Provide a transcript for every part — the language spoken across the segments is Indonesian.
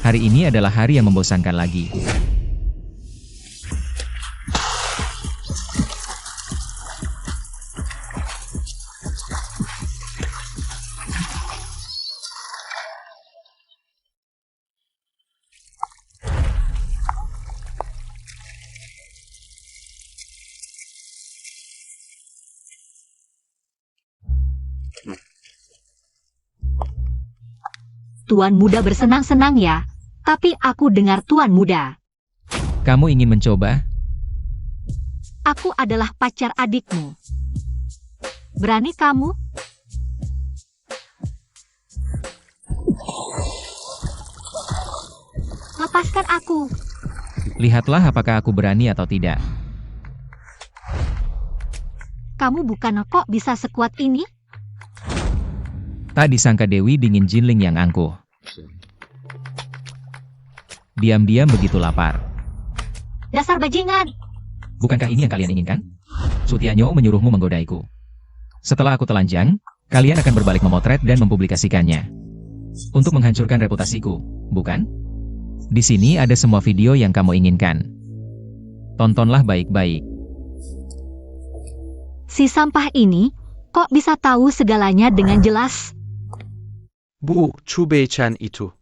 Hari ini adalah hari yang membosankan lagi. Tuan muda bersenang-senang ya, tapi aku dengar tuan muda. Kamu ingin mencoba? Aku adalah pacar adikmu. Berani kamu? Lepaskan aku. Lihatlah apakah aku berani atau tidak. Kamu bukan kok bisa sekuat ini? Tak disangka Dewi dingin Jinling yang angkuh. Diam-diam begitu lapar. Dasar bajingan. Bukankah ini yang kalian inginkan? Sutianyo menyuruhmu menggodaiku. Setelah aku telanjang, kalian akan berbalik memotret dan mempublikasikannya. Untuk menghancurkan reputasiku, bukan? Di sini ada semua video yang kamu inginkan. Tontonlah baik-baik. Si sampah ini, kok bisa tahu segalanya dengan jelas? Bu, Chu Bei-chan itu.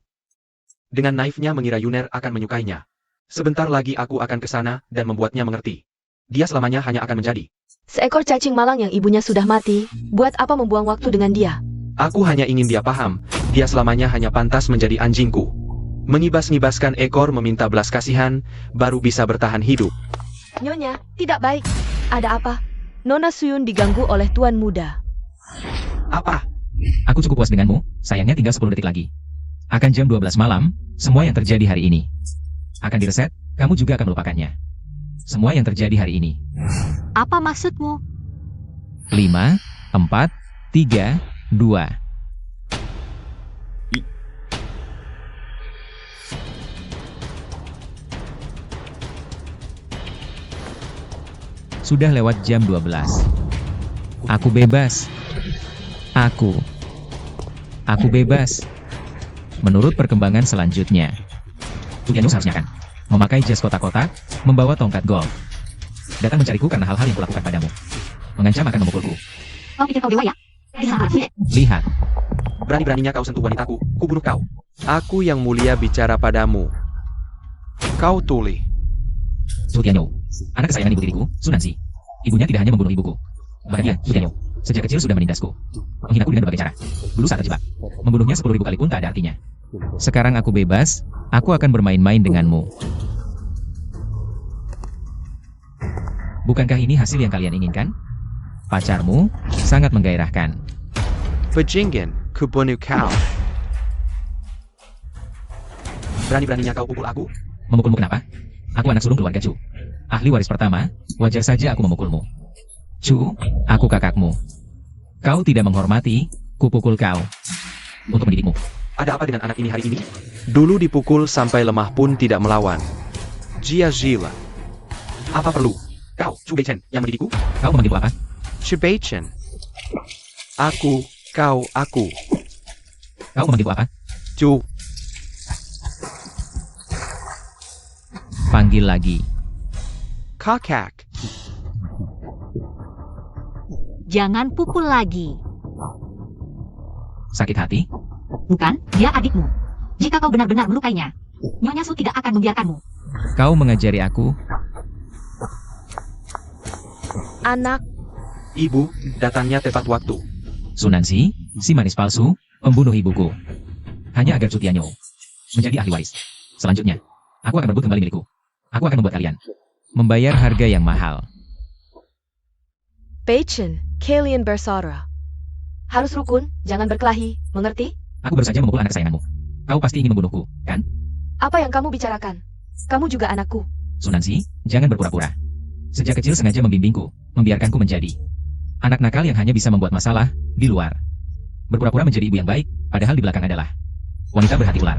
Dengan naifnya mengira Yuner akan menyukainya. Sebentar lagi aku akan ke sana dan membuatnya mengerti. Dia selamanya hanya akan menjadi seekor cacing malang yang ibunya sudah mati. Buat apa membuang waktu dengan dia? Aku hanya ingin dia paham, dia selamanya hanya pantas menjadi anjingku. Mengibas-ngibaskan ekor meminta belas kasihan, baru bisa bertahan hidup. Nyonya, tidak baik. Ada apa? Nona Suyun diganggu oleh tuan muda. Apa? Aku cukup puas denganmu, sayangnya tinggal 10 detik lagi. Akan jam 12 malam, semua yang terjadi hari ini akan direset, kamu juga akan melupakannya. Semua yang terjadi hari ini. Apa maksudmu? 5, 4, 3, 2. Sudah lewat jam 12. Aku bebas. Aku bebas. Menurut perkembangan selanjutnya, Sutianyo seharusnya kan memakai jas kotak-kotak, membawa tongkat golf. Datang mencariku karena hal-hal yang kulakukan padamu. Mengancam akan memukulku. Kau pikir kau dewa ya? Lihat, Berani-beraninya kau sentuh wanitaku, ku bunuh kau. Aku yang mulia bicara padamu. Kau tuli. Sutianyo, anak kesayangan ibu tiriku, Sunansi. Ibunya tidak hanya membunuh ibuku. Bahkan dia, Sutianyo, sejak kecil sudah menindasku. Menghinaku dengan berbagai cara. Dulu saat terjebak, membunuhnya 10.000 kali pun tak ada artinya. Sekarang aku bebas, aku akan bermain-main denganmu. Bukankah ini hasil yang kalian inginkan? Pacarmu sangat menggairahkan. Bajingan, ku bunuh kau. Berani-beraninya kau pukul aku. Memukulmu kenapa? Aku anak sulung keluarga Chu. Ahli waris pertama, wajar saja aku memukulmu. Chu, aku kakakmu. Kau tidak menghormati, kupukul kau. Untuk mendidikmu. Ada apa dengan anak ini hari ini? Dulu dipukul sampai lemah pun tidak melawan. Jia Zila. Apa perlu? Kau, Chu Bei-chen, yang mendidikku? Kau memanggilku apa? Chu Bei-chen. Aku, kau, aku. Kau memanggilku apa? Chu. Panggil lagi. Kakak. Jangan pukul lagi. Sakit hati? Bukan, dia adikmu. Jika kau benar-benar melukainya, Nyonya Su tidak akan membiarkanmu. Kau mengajari aku. Anak, Ibu, datangnya tepat waktu. Sunansi, si manis palsu, membunuh ibuku. Hanya agar Sutianyo menjadi ahli waris. Selanjutnya, aku akan merebut kembali milikku. Aku akan membuat kalian membayar harga yang mahal. Bei-chen, kalian bersaudara. Harus rukun, jangan berkelahi, mengerti? Aku baru saja memukul anak kesayanganmu. Kau pasti ingin membunuhku, kan? Apa yang kamu bicarakan? Kamu juga anakku. Sunansi, jangan berpura-pura. Sejak kecil sengaja membimbingku, membiarkanku menjadi anak nakal yang hanya bisa membuat masalah di luar. Berpura-pura menjadi ibu yang baik, padahal di belakang adalah wanita berhati ular.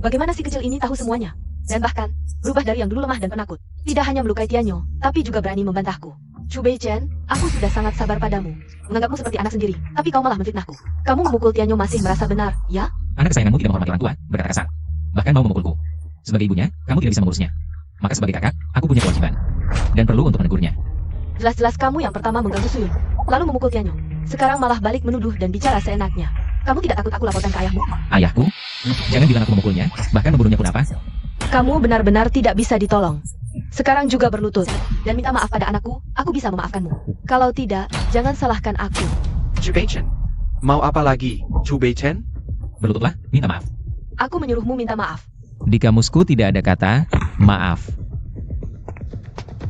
Bagaimana si kecil ini tahu semuanya? Dan bahkan, berubah dari yang dulu lemah dan penakut. Tidak hanya melukai Tianyo, tapi juga berani membantahku. Chu Bei-chen, aku sudah sangat sabar padamu. Menganggapmu seperti anak sendiri, tapi kau malah memfitnahku. Kamu memukul Tianyo masih merasa benar, ya? Anak kesayanganmu tidak menghormati orang tua, berkata kasar. bahkan mau memukulku. Sebagai ibunya, kamu tidak bisa mengurusnya. Maka sebagai kakak, aku punya kewajiban. Dan perlu untuk menegurnya. Jelas-jelas kamu yang pertama mengganggu Suyun, lalu memukul Tianyo. Sekarang malah balik menuduh dan bicara seenaknya. Kamu tidak takut aku laporkan ke ayahmu? Ayahku? Jangan bilang aku memukulnya, bahkan membunuhnya pun apa? Kamu benar-benar tidak bisa ditolong. Sekarang juga berlutut, dan minta maaf pada anakku, aku bisa memaafkanmu. Kalau tidak, jangan salahkan aku. Chu Beichen. Mau apa lagi, Chu Beichen? Berlututlah, minta maaf. Aku menyuruhmu minta maaf. Di kamusku tidak ada kata maaf.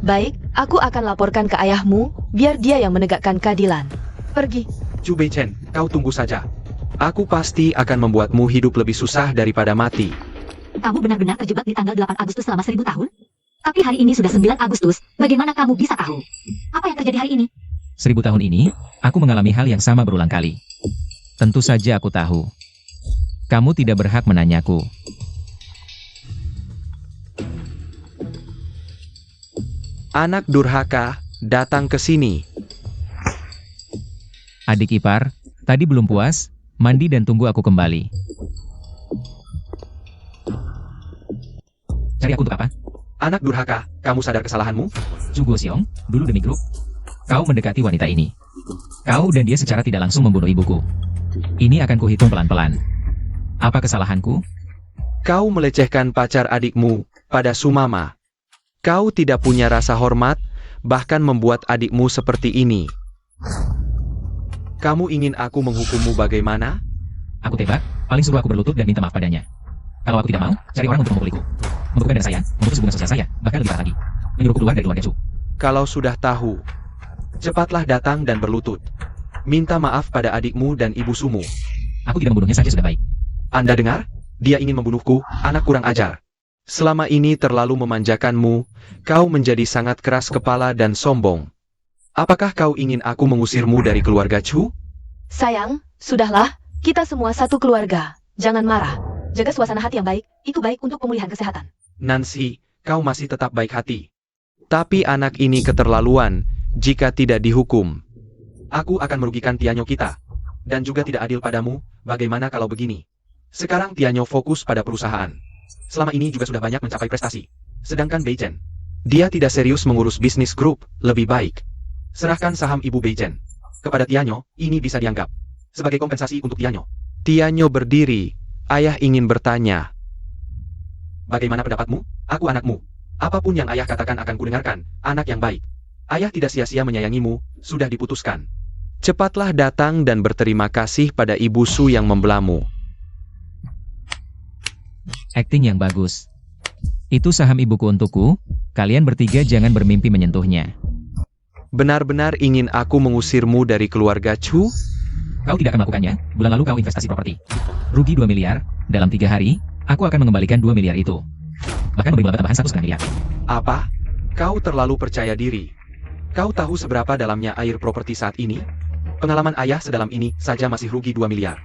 Baik, aku akan laporkan ke ayahmu, biar dia yang menegakkan keadilan. Pergi. Chu Beichen, kau tunggu saja. Aku pasti akan membuatmu hidup lebih susah daripada mati. Kamu benar-benar terjebak di tanggal 8 Agustus selama 1000 tahun? Tapi hari ini sudah 9 Agustus, bagaimana kamu bisa tahu? Apa yang terjadi hari ini? 1000 tahun ini, aku mengalami hal yang sama berulang kali. Tentu saja aku tahu. Kamu tidak berhak menanyaku. Anak durhaka, datang ke sini. Adik ipar, tadi belum puas, mandi dan tunggu aku kembali. Cari aku untuk apa? Anak durhaka, kamu sadar kesalahanmu? Chu Guoxiong, dulu demi grup. Kau mendekati wanita ini. Kau dan dia secara tidak langsung membunuh ibuku. Ini akan kuhitung pelan-pelan. Apa kesalahanku? Kau melecehkan pacar adikmu pada Sumama. Kau tidak punya rasa hormat, bahkan membuat adikmu seperti ini. Kamu ingin aku menghukummu bagaimana? Aku tebak, paling suruh aku berlutut dan minta maaf padanya. Kalau aku tidak mau, cari orang untuk memukuliku. Membuka darah saya, memutus hubungan sosial saya, bahkan lebih parah lagi. Menyuruhku keluar dari keluarga Chu. Kalau sudah tahu, cepatlah datang dan berlutut. Minta maaf pada adikmu dan ibu Sumu. Aku tidak membunuhnya saja sudah baik. Anda dengar? Dia ingin membunuhku, anak kurang ajar. Selama ini terlalu memanjakanmu, kau menjadi sangat keras kepala dan sombong. Apakah kau ingin aku mengusirmu dari keluarga Chu? Sayang, sudahlah, kita semua satu keluarga. Jangan marah. Jaga suasana hati yang baik, itu baik untuk pemulihan kesehatan. Nancy, kau masih tetap baik hati. Tapi anak ini keterlaluan jika tidak dihukum. Aku akan merugikan Tianyo kita. Dan juga tidak adil padamu, bagaimana kalau begini? Sekarang Tianyo fokus pada perusahaan. Selama ini juga sudah banyak mencapai prestasi. Sedangkan Beichen, dia tidak serius mengurus bisnis grup, lebih baik. Serahkan saham ibu Beichen kepada Tianyo, ini bisa dianggap sebagai kompensasi untuk Tianyo. Tianyo berdiri, ayah ingin bertanya. Bagaimana pendapatmu? Aku anakmu. Apapun yang ayah katakan akan kudengarkan, anak yang baik. Ayah tidak sia-sia menyayangimu, sudah diputuskan. Cepatlah datang dan berterima kasih pada ibu Su yang membelamu. Akting yang bagus. Itu saham ibuku untukku, kalian bertiga jangan bermimpi menyentuhnya. Benar-benar ingin aku mengusirmu dari keluarga Chu? Kau tidak akan melakukannya, bulan lalu kau investasi properti. Rugi 2 miliar, dalam 3 hari, aku akan mengembalikan 2 miliar itu. Bahkan memberi laba tambahan 1,5 miliar. Apa? Kau terlalu percaya diri. Kau tahu seberapa dalamnya air properti saat ini? Pengalaman ayah sedalam ini saja masih rugi 2 miliar.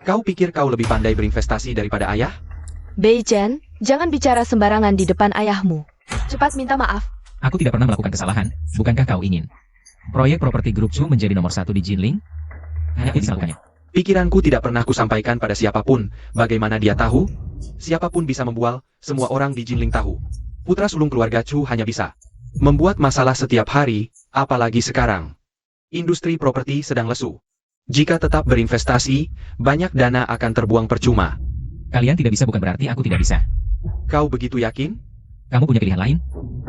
Kau pikir kau lebih pandai berinvestasi daripada ayah? Beichen, jangan bicara sembarangan di depan ayahmu. Cepat minta maaf. Aku tidak pernah melakukan kesalahan, bukankah kau ingin? Proyek properti grup Chu menjadi nomor 1 di Jinling? Hanya aku bisa melakukannya. Pikiranku tidak pernah kusampaikan pada siapapun, bagaimana dia tahu? Siapapun bisa membual, semua orang di Jinling tahu. Putra sulung keluarga Chu hanya bisa membuat masalah setiap hari, apalagi sekarang. Industri properti sedang lesu. Jika tetap berinvestasi, banyak dana akan terbuang percuma. Kalian tidak bisa bukan berarti aku tidak bisa. Kau begitu yakin? Kamu punya pilihan lain?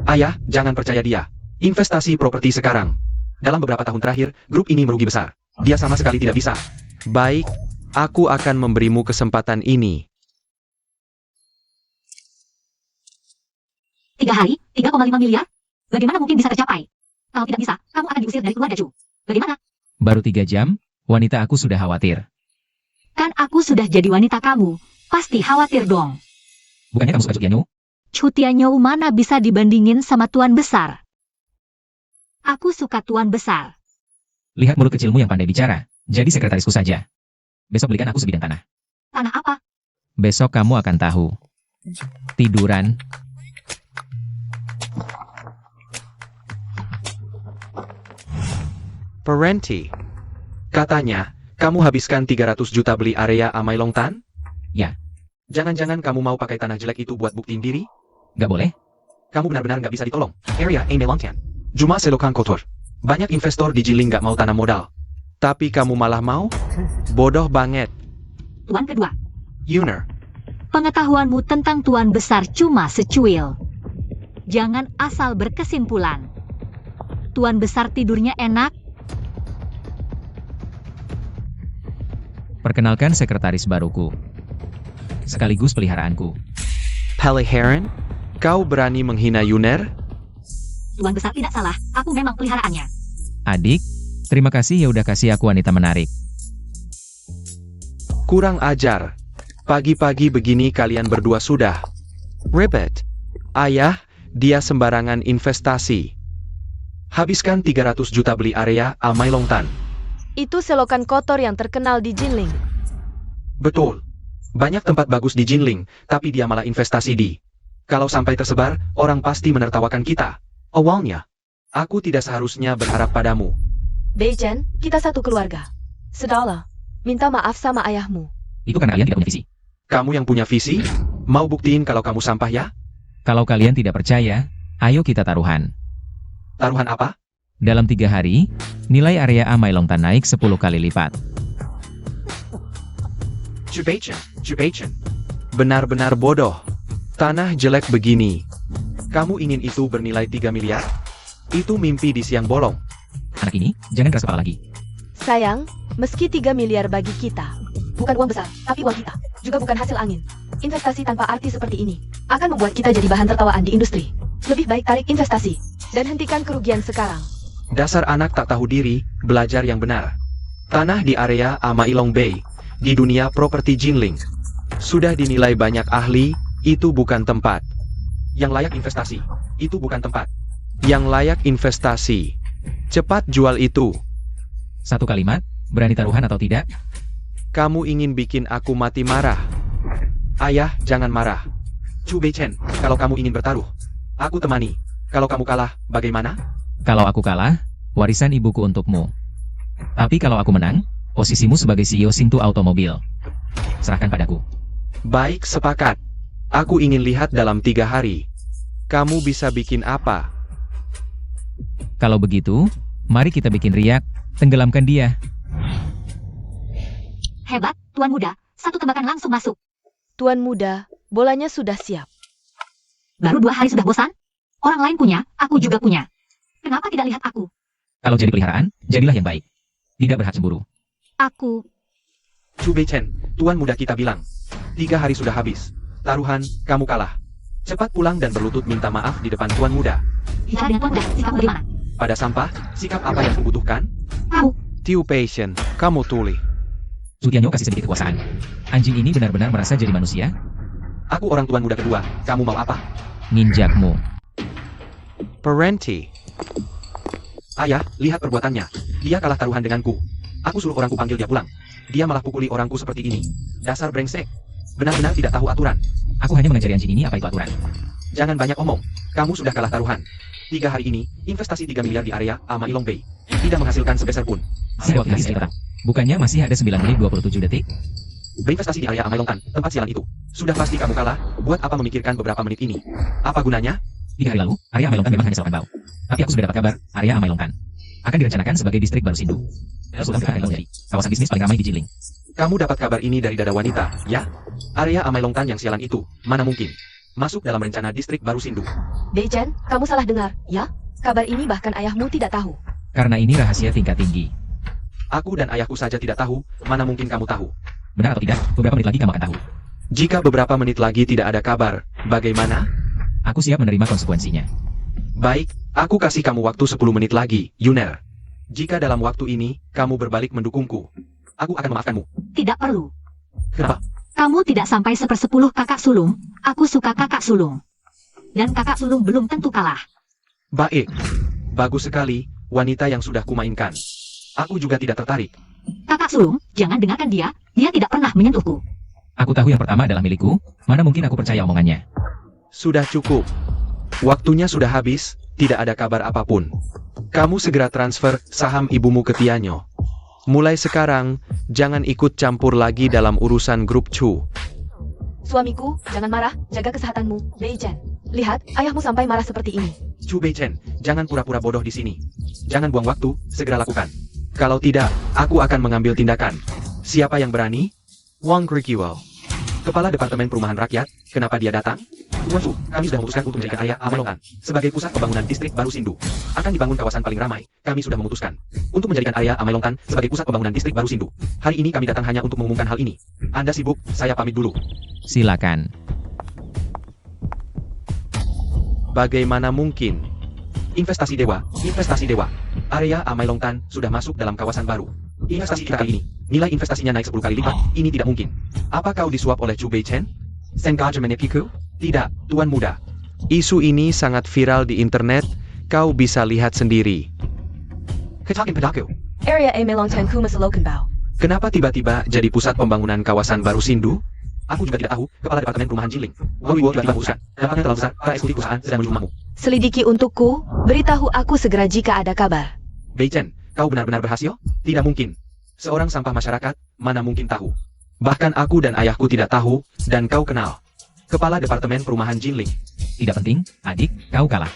Ayah, jangan percaya dia. Investasi properti sekarang. Dalam beberapa tahun terakhir, grup ini merugi besar. Dia sama sekali tidak bisa. Baik, aku akan memberimu kesempatan ini. 3 hari, 3,5 miliar? Bagaimana mungkin bisa tercapai? Kalau tidak bisa, kamu akan diusir dari keluarga Chu. Bagaimana? Baru 3 jam, wanita aku sudah khawatir. Kan aku sudah jadi wanita kamu. Pasti khawatir dong. Bukannya kamu suka Chu Tianyo? Chu Tianyo mana bisa dibandingin sama tuan besar? Aku suka tuan besar. Lihat mulut kecilmu yang pandai bicara. Jadi sekretarisku saja. Besok belikan aku sebidang tanah. Tanah apa? Besok kamu akan tahu. Tiduran. Parenti. Katanya, kamu habiskan 300 juta beli area Amailongtan? Ya. Jangan-jangan kamu mau pakai tanah jelek itu buat buktiin diri? Gak boleh. Kamu benar-benar nggak bisa ditolong. Area Amelongtan. Cuma selokan kotor. Banyak investor di Jinling nggak mau tanam modal. Tapi kamu malah mau? Bodoh banget. Tuan kedua, Yuner. pengetahuanmu tentang Tuan Besar cuma secuil. Jangan asal berkesimpulan. Tuan Besar tidurnya enak. Perkenalkan sekretaris baruku. Sekaligus peliharaanku. Peliharan? Kau berani menghina Yuner? Tuan Besar tidak salah, aku memang peliharaannya. Adik, terima kasih ya udah kasih aku wanita menarik. Kurang ajar. Pagi-pagi begini kalian berdua sudah. Ribet. Ayah, dia sembarangan investasi. Habiskan 300 juta beli area Amailongtan. Itu selokan kotor yang terkenal di Jinling. Betul. Banyak tempat bagus di Jinling, tapi dia malah investasi di. Kalau sampai tersebar, orang pasti menertawakan kita. Awalnya, aku tidak seharusnya berharap padamu. Beijen, kita satu keluarga. Sudahlah, minta maaf sama ayahmu. Itu karena kalian tidak punya visi. Kamu yang punya visi? Mau buktiin kalau kamu sampah ya? Kalau kalian tidak percaya, ayo kita taruhan. Taruhan apa? Dalam 3 hari, nilai area Amailongtan naik 10 kali lipat. Cupation. Benar-benar bodoh. Tanah jelek begini. Kamu ingin itu bernilai 3 miliar? Itu mimpi di siang bolong. Anak ini, jangan keras kepala lagi. Sayang, meski 3 miliar bagi kita, bukan uang besar, tapi uang kita, juga bukan hasil angin. Investasi tanpa arti seperti ini akan membuat kita jadi bahan tertawaan di industri. Lebih baik tarik investasi dan hentikan kerugian sekarang. Dasar anak tak tahu diri, belajar yang benar. Tanah di area Amailong Bay, di dunia properti Jinling, sudah dinilai banyak ahli, itu bukan tempat. Yang layak investasi, itu bukan tempat. Yang layak investasi. Cepat jual itu. Satu kalimat, berani taruhan atau tidak? Kamu ingin bikin aku mati marah. Ayah, jangan marah. Chu Beichen, kalau kamu ingin bertaruh, aku temani. Kalau kamu kalah, bagaimana? Kalau aku kalah, warisan ibuku untukmu. Tapi kalau aku menang, posisimu sebagai CEO Singtu Automobil. Serahkan padaku. Baik, sepakat. Aku ingin lihat dalam 3 hari. Kamu bisa bikin apa? Kalau begitu, mari kita bikin riak, tenggelamkan dia. Hebat, Tuan Muda. Satu tembakan langsung masuk. Tuan muda, bolanya sudah siap. Baru 2 hari sudah bosan? Orang lain punya, aku juga punya. Kenapa tidak lihat aku? Kalau jadi peliharaan, jadilah yang baik. Tidak berhak cemburu. Aku. Chu Beichen, tuan muda kita bilang. 3 hari sudah habis. Taruhan, kamu kalah. Cepat pulang dan berlutut minta maaf di depan tuan muda. Bicara dengan Tuan Muda, sikap bagaimana? Pada sampah, sikap apa yang kubutuhkan? Kamu. Tiu Beichen, kamu tuli. Sutianyo kasih sedikit kekuasaan. Anjing ini benar-benar merasa jadi manusia? Aku orang tuan muda kedua, kamu mau apa? Nginjakmu. Parenti. Ayah, lihat perbuatannya. Dia kalah taruhan denganku. Aku suruh orangku panggil dia pulang. Dia malah pukuli orangku seperti ini. Dasar brengsek. Benar-benar tidak tahu aturan. Aku hanya mengajari anjing ini apa itu aturan. Jangan banyak omong. Kamu sudah kalah taruhan. 3 hari ini, investasi 3 miliar di area Amailong Bay. Tidak menghasilkan sepeser pun. Saya waktu saya tetap. Bukannya masih ada 9 menit 27 detik? Berinvestasi di area Amailongtan, tempat sialan itu. Sudah pasti kamu kalah, buat apa memikirkan beberapa menit ini? Apa gunanya? 3 hari lalu, area Amailongtan memang hanya selokan bau. Tapi aku sudah dapat kabar, area Amailongtan akan direncanakan sebagai distrik baru Sindu. Sultan akan menjadi kawasan bisnis paling ramai di Jinling. Kamu dapat kabar ini dari dada wanita, ya? Area Amailongtan yang sialan itu, mana mungkin masuk dalam rencana distrik baru Sindu. Beijen, kamu salah dengar, ya? Kabar ini bahkan ayahmu tidak tahu. Karena ini rahasia tingkat tinggi. Aku dan ayahku saja tidak tahu, mana mungkin kamu tahu. Benar atau tidak, beberapa menit lagi kamu akan tahu. Jika beberapa menit lagi tidak ada kabar, bagaimana? Aku siap menerima konsekuensinya. Baik, aku kasih kamu waktu 10 menit lagi, Yuner. Jika dalam waktu ini, kamu berbalik mendukungku, aku akan memaafkanmu. Tidak perlu. Kenapa? Kamu tidak sampai 1/10 kakak sulung. Aku suka kakak sulung. Dan kakak sulung belum tentu kalah. Baik. Bagus sekali, wanita yang sudah kumainkan. Aku juga tidak tertarik. Kakak sulung, jangan dengarkan dia. Dia tidak pernah menyentuhku. Aku tahu yang pertama adalah milikku, mana mungkin aku percaya omongannya. Sudah cukup. Waktunya sudah habis, tidak ada kabar apapun. Kamu segera transfer saham ibumu ke Tianyo. Mulai sekarang, jangan ikut campur lagi dalam urusan grup Chu. Suamiku, jangan marah, jaga kesehatanmu, Beijan. Lihat, ayahmu sampai marah seperti ini. Chu Beichen, jangan pura-pura bodoh di sini. Jangan buang waktu, segera lakukan. Kalau tidak, aku akan mengambil tindakan. Siapa yang berani? Wang Grikiwell, Kepala Departemen Perumahan Rakyat, kenapa dia datang? Tuan Su, kami sudah memutuskan untuk menjadikan Ayah Amalongtan sebagai pusat pembangunan distrik baru Sindu. Akan dibangun kawasan paling ramai, kami sudah memutuskan untuk menjadikan Ayah Amalongtan sebagai pusat pembangunan distrik baru Sindu. Hari ini kami datang hanya untuk mengumumkan hal ini. Anda sibuk, saya pamit dulu. Silakan. Bagaimana mungkin? Investasi dewa. Area Amailongtan sudah masuk dalam kawasan baru. Investasi kita kali ini, nilai investasinya naik 10 kali lipat, ini tidak mungkin. Apa kau disuap oleh Chu Beichen? Sengaja menipuku? Tidak, Tuan Muda. Isu ini sangat viral di internet, kau bisa lihat sendiri. Ketakin padaku. Area Amelongtan Kumasalokanbao. Kenapa tiba-tiba jadi pusat pembangunan kawasan baru Sindu? Aku juga tidak tahu, Kepala Departemen Perumahan Jinling. Wiwo tiba-tiba menguruskan. Dampaknya terlalu besar, para eksekutif perusahaan sedang menuju rumahmu. Selidiki untukku, beritahu aku segera jika ada kabar. Beichen, kau benar-benar berhasil? Tidak mungkin. Seorang sampah masyarakat, mana mungkin tahu. Bahkan aku dan ayahku tidak tahu, dan kau kenal. Kepala Departemen Perumahan Jinling. Tidak penting, adik, kau kalah.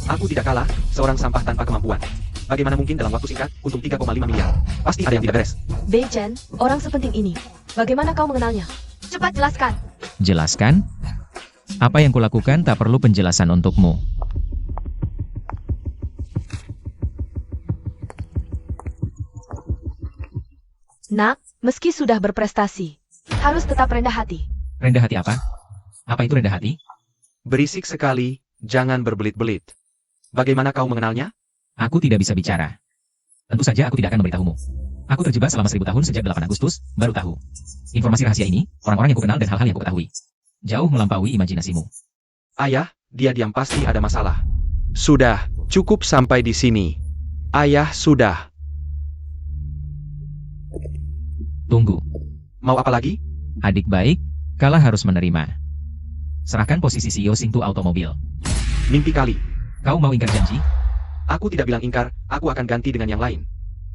Aku tidak kalah, seorang sampah tanpa kemampuan. Bagaimana mungkin dalam waktu singkat, untung 3,5 miliar? Pasti ada yang tidak beres. Beijan, orang sepenting ini. Bagaimana kau mengenalnya? Cepat jelaskan. Jelaskan? Apa yang kulakukan tak perlu penjelasan untukmu. Nak, meski sudah berprestasi, harus tetap rendah hati. Rendah hati apa? Apa itu rendah hati? Berisik sekali, jangan berbelit-belit. Bagaimana kau mengenalnya? Aku tidak bisa bicara. Tentu saja aku tidak akan memberitahumu. Aku terjebak selama 1000 tahun sejak 8 Agustus, baru tahu. Informasi rahasia ini, orang-orang yang kukenal dan hal-hal yang kuketahui. Jauh melampaui imajinasimu. Ayah, dia diam pasti ada masalah. Sudah, cukup sampai di sini. Ayah sudah. Tunggu. Mau apa lagi? Adik baik, kalah harus menerima. Serahkan posisi CEO Singtu Automobil. Mimpi kali. Kau mau ingkar janji? Aku tidak bilang ingkar, aku akan ganti dengan yang lain.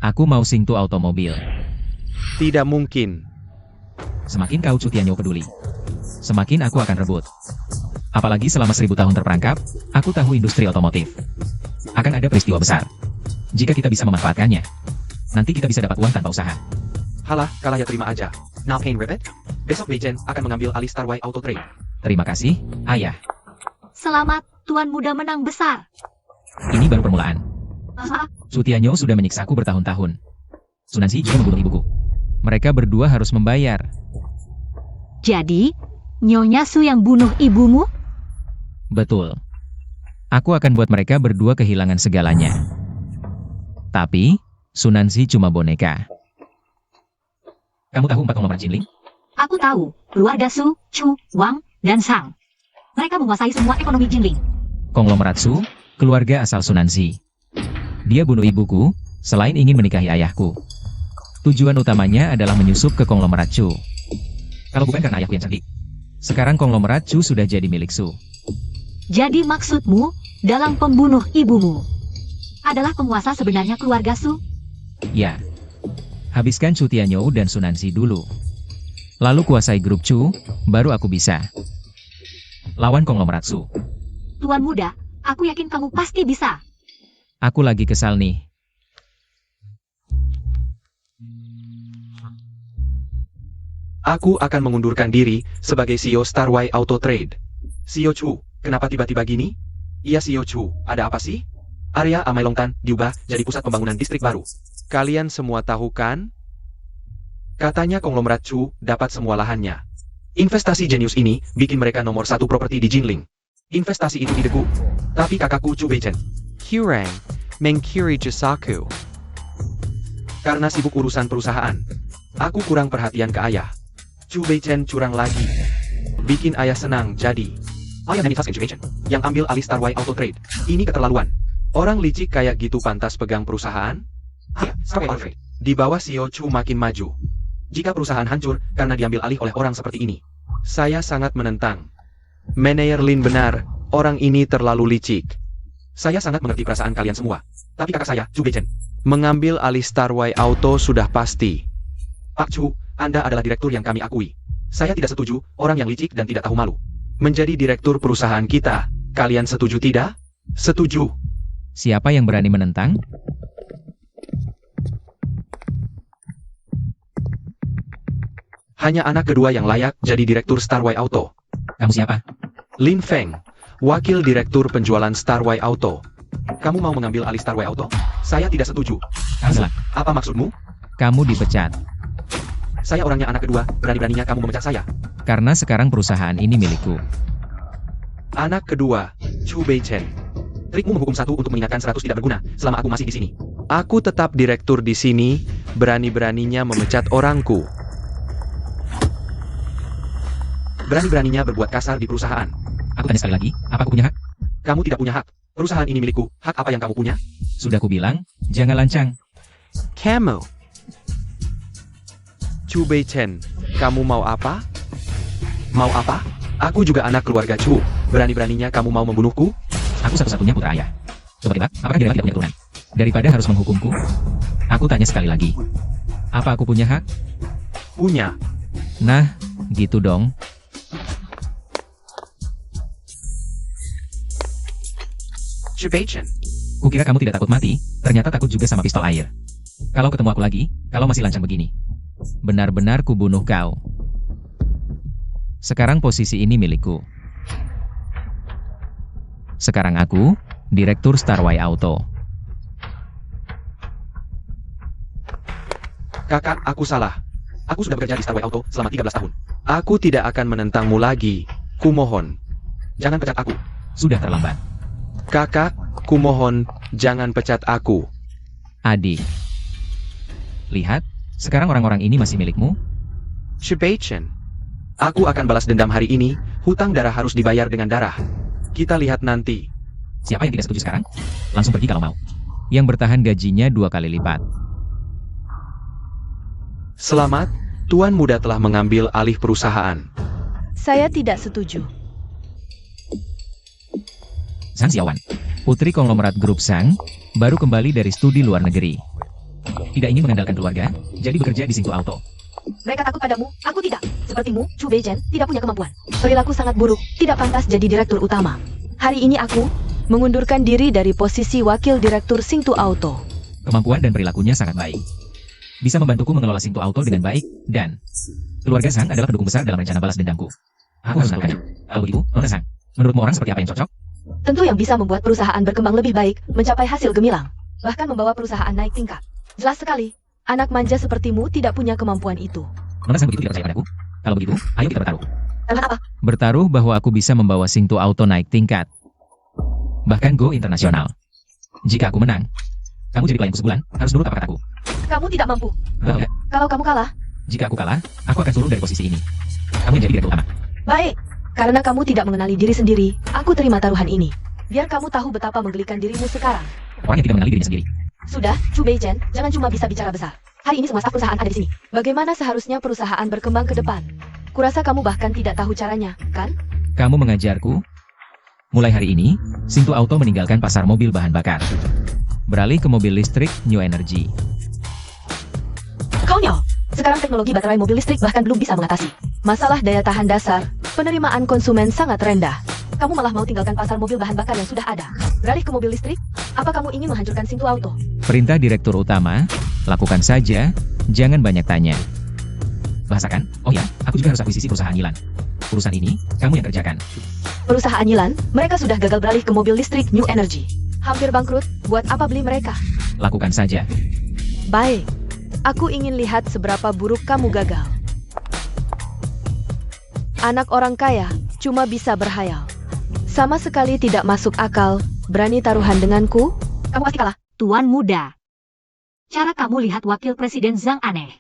Aku mau Singtu Automobil. Tidak mungkin. Semakin kau Cutianyo peduli, semakin aku akan rebut. Apalagi selama 1000 tahun terperangkap, aku tahu industri otomotif. Akan ada peristiwa besar. Jika kita bisa memanfaatkannya, nanti kita bisa dapat uang tanpa usaha. Halah, kalah ya terima aja. Now Pain Rabbit, besok Beichen akan mengambil alih Starway Auto Trade. Terima kasih, ayah. Selamat, Tuan Muda menang besar. Ini baru permulaan. Ah, Cutianyo sudah menyiksaku bertahun-tahun. Sunansi juga membunuh ibuku. Mereka berdua harus membayar. jadi, Nyonya Su yang bunuh ibumu? Betul. Aku akan buat mereka berdua kehilangan segalanya. Tapi, Sunansi cuma boneka. Kamu tahu 4 konglomerat Jinling? Aku tahu, keluarga Su, Chu, Wang, dan Sang. Mereka menguasai semua ekonomi Jinling. Konglomerat Su, keluarga asal Sunansi. Dia bunuh ibuku, selain ingin menikahi ayahku. Tujuan utamanya adalah menyusup ke konglomerat Chu. Kalau bukan karena ayahku yang cerdik, sekarang konglomerat Chu sudah jadi milik Su. Jadi maksudmu, dalam pembunuh ibumu, adalah penguasa sebenarnya keluarga Su? Ya. Habiskan Cutianyo dan Sunansi dulu. Lalu kuasai grup Chu, baru aku bisa lawan konglomerat Su. Tuan Muda, aku yakin kamu pasti bisa. Aku lagi kesal nih. Aku akan mengundurkan diri sebagai CEO Starway Auto Trade. CEO Chu, kenapa tiba-tiba gini? Iya CEO Chu, ada apa sih? Area Amailongtan diubah jadi pusat pembangunan distrik baru. Kalian semua tahu kan? Katanya konglomerat Chu dapat semua lahannya. Investasi jenius ini bikin mereka nomor 1 properti di Jinling. Investasi itu ideku. Tapi kakakku Chu Beichen Kurang mengkiri jasaku. Karena sibuk urusan perusahaan, aku kurang perhatian ke ayah. Chu Beichen curang lagi. Bikin ayah senang jadi. Ayah Nemitas Chu Beichen yang ambil alih Starway Auto Trade. Ini keterlaluan. Orang licik kayak gitu pantas pegang perusahaan? Starway Auto Trade. Di bawah CEO Chu makin maju. Jika perusahaan hancur karena diambil alih oleh orang seperti ini, saya sangat menentang. Manajer Lin benar, orang ini terlalu licik. Saya sangat mengerti perasaan kalian semua. Tapi kakak saya, Chu Beichen, mengambil alih Starway Auto sudah pasti. Pak Chu, Anda adalah direktur yang kami akui. Saya tidak setuju, orang yang licik dan tidak tahu malu. Menjadi direktur perusahaan kita. Kalian setuju tidak? Setuju. Siapa yang berani menentang? Hanya anak kedua yang layak jadi direktur Starway Auto. Kamu siapa? Lin Feng, wakil direktur penjualan Starway Auto. Kamu mau mengambil alih Starway Auto? Saya tidak setuju. Kamu salah. Apa maksudmu? Kamu dipecat. Saya orangnya anak kedua, berani-beraninya kamu memecat saya. Karena sekarang perusahaan ini milikku. Anak kedua, Chu Bei-chen. Trikmu menghukum satu untuk mengingatkan 100 tidak berguna selama aku masih di sini. Aku tetap direktur di sini, berani-beraninya memecat orangku. Berani-beraninya berbuat kasar di perusahaan. Aku tanya sekali lagi, apa aku punya hak? Kamu tidak punya hak. Perusahaan ini milikku. Hak apa yang kamu punya? Sudah kubilang, jangan lancang. Camel. Chu Bei-chen, kamu mau apa? Mau apa? Aku juga anak keluarga Chu. Berani-beraninya kamu mau membunuhku? Aku satu-satunya putra ayah. Coba tebak, apakah dia tidak punya keturunan? Daripada harus menghukumku, aku tanya sekali lagi. Apa aku punya hak? Punya. Nah, gitu dong. Chu Bei-chen. Kukira kamu tidak takut mati, ternyata takut juga sama pistol air. Kalau ketemu aku lagi, kalau masih lancang begini. Benar-benar kubunuh kau. Sekarang posisi ini milikku. Sekarang aku, direktur Starway Auto. Kakak, aku salah. Aku sudah bekerja di Starway Auto selama 13 tahun. Aku tidak akan menentangmu lagi. Kumohon. Jangan pecat aku. Sudah terlambat. Kakak, kumohon, jangan pecat aku. Adik. Lihat, sekarang orang-orang ini masih milikmu. Chu Bei-chen. Aku akan balas dendam hari ini. Hutang darah harus dibayar dengan darah. Kita lihat nanti. Siapa yang tidak setuju sekarang? Langsung pergi kalau mau. Yang bertahan gajinya 2 kali lipat. Selamat, Tuan Muda telah mengambil alih perusahaan. Saya tidak setuju. Zhang Xiaowan, putri konglomerat grup Zhang, baru kembali dari studi luar negeri. Tidak ingin mengandalkan keluarga, jadi bekerja di Singtu Auto. Mereka takut padamu, aku tidak. Sepertimu, Chu Bei-chen, tidak punya kemampuan. Perilaku sangat buruk, tidak pantas jadi direktur utama. Hari ini aku mengundurkan diri dari posisi wakil direktur Singtu Auto. Kemampuan dan perilakunya sangat baik. Bisa membantuku mengelola Singtu Auto dengan baik, dan keluarga Zhang adalah pendukung besar dalam rencana balas dendamku. Aku harus menangkannya. Kalau begitu, Nona Zhang, menurutmu orang seperti apa yang cocok? Tentu yang bisa membuat perusahaan berkembang lebih baik, mencapai hasil gemilang, bahkan membawa perusahaan naik tingkat. Jelas sekali, anak manja sepertimu tidak punya kemampuan itu. Nona Zhang begitu tidak percaya padaku? Kalau begitu, ayo kita bertaruh. Taruhan apa? Bertaruh bahwa aku bisa membawa Singtu Auto naik tingkat. Bahkan go internasional. Jika aku menang, kamu jadi pelayanku sebulan, harus nurut apa kataku. Kamu tidak mampu. Betul nggak? Kalau kamu kalah, Jika aku kalah, aku akan turun dari posisi ini. Kamu yang jadi direktur utama. baik. Karena kamu tidak mengenali diri sendiri, aku terima taruhan ini. Biar kamu tahu betapa menggelikan dirimu sekarang. Orang yang tidak mengenali dirinya sendiri. Sudah, Chu Bei-chen, jangan cuma bisa bicara besar. Hari ini semua staf perusahaan ada di sini. Bagaimana seharusnya perusahaan berkembang ke depan? Kurasa kamu bahkan tidak tahu caranya, kan? Kamu mengajarku. Mulai hari ini, Singtu Auto meninggalkan pasar mobil bahan bakar. Beralih ke mobil listrik New Energy. Konyol! Sekarang teknologi baterai mobil listrik bahkan belum bisa mengatasi masalah daya tahan dasar, penerimaan konsumen sangat rendah. Kamu malah mau tinggalkan pasar mobil bahan bakar yang sudah ada. Beralih ke mobil listrik? Apa kamu ingin menghancurkan Singtu Auto? Perintah direktur utama, lakukan saja, jangan banyak tanya. Bahasakan, oh ya, aku juga harus akuisisi perusahaan Yilan. Urusan ini, kamu yang kerjakan. Perusahaan Yilan, mereka sudah gagal beralih ke mobil listrik New Energy. Hampir bangkrut, buat apa beli mereka? Lakukan saja. Baik, aku ingin lihat seberapa buruk kamu gagal. Anak orang kaya cuma bisa berhayal. Sama sekali tidak masuk akal, berani taruhan denganku? Kamu pasti kalah. Tuan Muda. Cara kamu lihat wakil presiden Zhang aneh.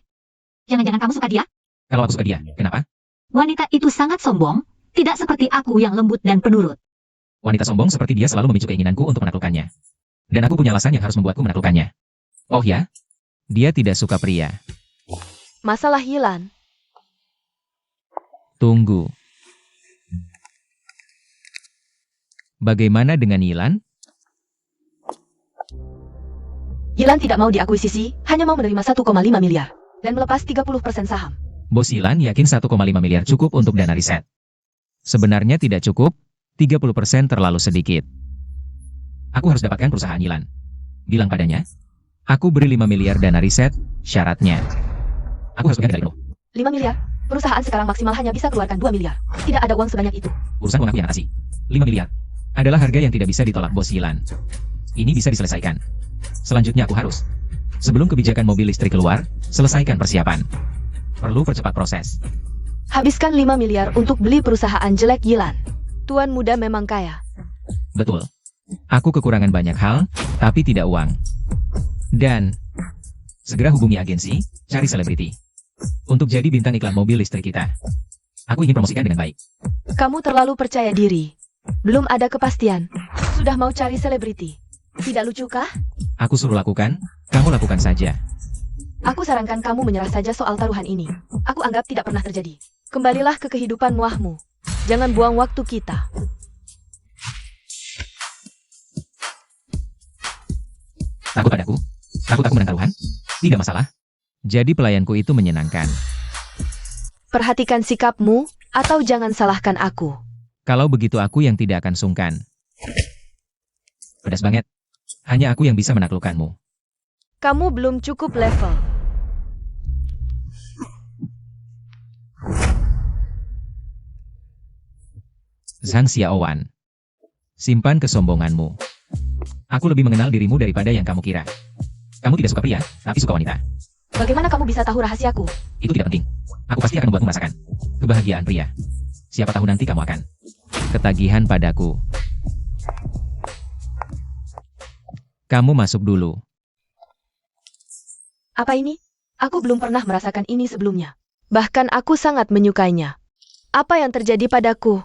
Jangan-jangan kamu suka dia? Kalau aku suka dia, kenapa? Wanita itu sangat sombong, tidak seperti aku yang lembut dan penurut. Wanita sombong seperti dia selalu memicu keinginanku untuk menaklukkannya. Dan aku punya alasan yang harus membuatku menaklukkannya. Oh ya? Dia tidak suka pria. Masalah Yilan. Tunggu. Bagaimana dengan Yilan? Yilan tidak mau diakuisisi, hanya mau menerima 1,5 miliar. Dan melepas 30% saham. Bos Yilan yakin 1,5 miliar cukup untuk dana riset. Sebenarnya tidak cukup, 30% terlalu sedikit. Aku harus dapatkan perusahaan Yilan. Bilang padanya, aku beri 5 miliar dana riset, syaratnya. Aku harus pegang dari penuh. 5 miliar? Perusahaan sekarang maksimal hanya bisa keluarkan 2 miliar. Tidak ada uang sebanyak itu. Urusan uang aku yang atasi. 5 miliar adalah harga yang tidak bisa ditolak Bos Yilan. Ini bisa diselesaikan. Selanjutnya aku harus, sebelum kebijakan mobil listrik keluar, selesaikan persiapan. Perlu percepat proses. Habiskan 5 miliar untuk beli perusahaan jelek Yilan. Tuan muda memang kaya. Betul. Aku kekurangan banyak hal, tapi tidak uang. Dan, segera hubungi agensi, cari selebriti. Untuk jadi bintang iklan mobil listrik kita. Aku ingin promosikan dengan baik. Kamu terlalu percaya diri. Belum ada kepastian. Sudah mau cari selebriti. Tidak lucu kah? Aku suruh lakukan, kamu lakukan saja. Aku sarankan kamu menyerah saja soal taruhan ini. Aku anggap tidak pernah terjadi. Kembalilah ke kehidupan muahmu. Jangan buang waktu kita. Takut padaku? Takut aku menang taruhan? Tidak masalah. Jadi pelayanku itu menyenangkan. Perhatikan sikapmu, atau jangan salahkan aku. Kalau begitu aku yang tidak akan sungkan. Pedas banget. Hanya aku yang bisa menaklukkanmu. Kamu belum cukup level. Zhang Xiaowan. Simpan kesombonganmu. Aku lebih mengenal dirimu daripada yang kamu kira. Kamu tidak suka pria, tapi suka wanita. Bagaimana kamu bisa tahu rahasiaku? Itu tidak penting. Aku pasti akan membuatmu merasakan kebahagiaan pria. Siapa tahu nanti kamu akan ketagihan padaku. Kamu masuk dulu. Apa ini? Aku belum pernah merasakan ini sebelumnya. Bahkan aku sangat menyukainya. Apa yang terjadi padaku?